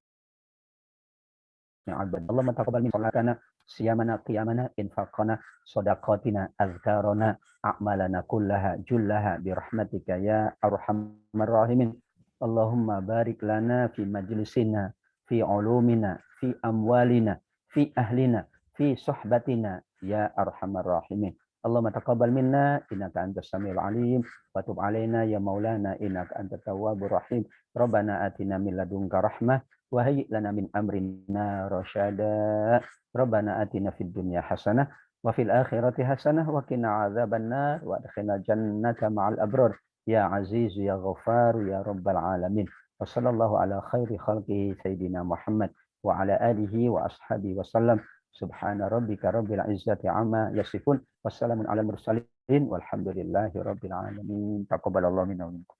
عبادتك اللهم تقبل من صلاتنا صيامنا قيامنا إنفاقنا صدقاتنا أذكارنا أعمالنا كلها جلها برحمتك يا أرحم الراحمين Allahumma barik lana fi majlisina, fi ulumina, fi amwalina, fi ahlina, fi sohbatina, ya arhamar rahimin. Allahumma taqabbal minna, innaka antas samiul alim, wa tub alaina ya maulana, innaka antat tawwabur rahim. Rabbana atina min ladunka rahmah, wa hayyi lana min amrina rasyada. Rabbana atina fid dunya hasanah, wa fil akhirati hasanah, wa qina adzaban nar, wa adkhilna jannata ma'al abrar. Ya Aziz, Ya Ghaffar, Ya Rabbal Alamin. Wa sallallahu ala khairi khalqihi Sayyidina Muhammad wa ala alihi wa ashabihi wa sallam. Subhana rabbika rabbil izzati amma yasifun. Wassalamun ala mursalin. Walhamdulillahi rabbil alamin. Taqabbalallahu minna wa minkum.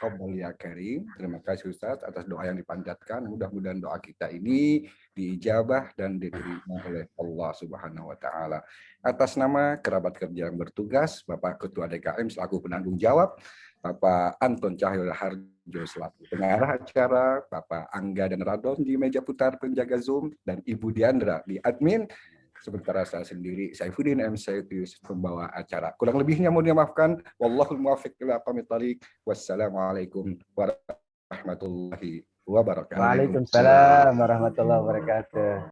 Taqabbal ya Karim. Terima kasih Ustaz atas doa yang dipanjatkan. Mudah-mudahan doa kita ini diijabah dan diterima oleh Allah Subhanahu wa taala. Atas nama kerabat kerja yang bertugas, Bapak Ketua DKM selaku penanggung jawab, Bapak Anton Cahyo Harjo selaku pengarah acara, Bapak Angga dan Radon di meja putar penjaga Zoom, dan Ibu Diandra di admin. Sementara saya sendiri, Saifuddin M. Sayyidus, pembawa acara. Kurang lebihnya mohon dimaafkan. Wallahul muwaffiq ila aqwamit thoriq. Wassalamualaikum warahmatullahi wabarakatuh. warahmatullahi wabarakatuh.
Waalaikumsalam warahmatullahi wabarakatuh.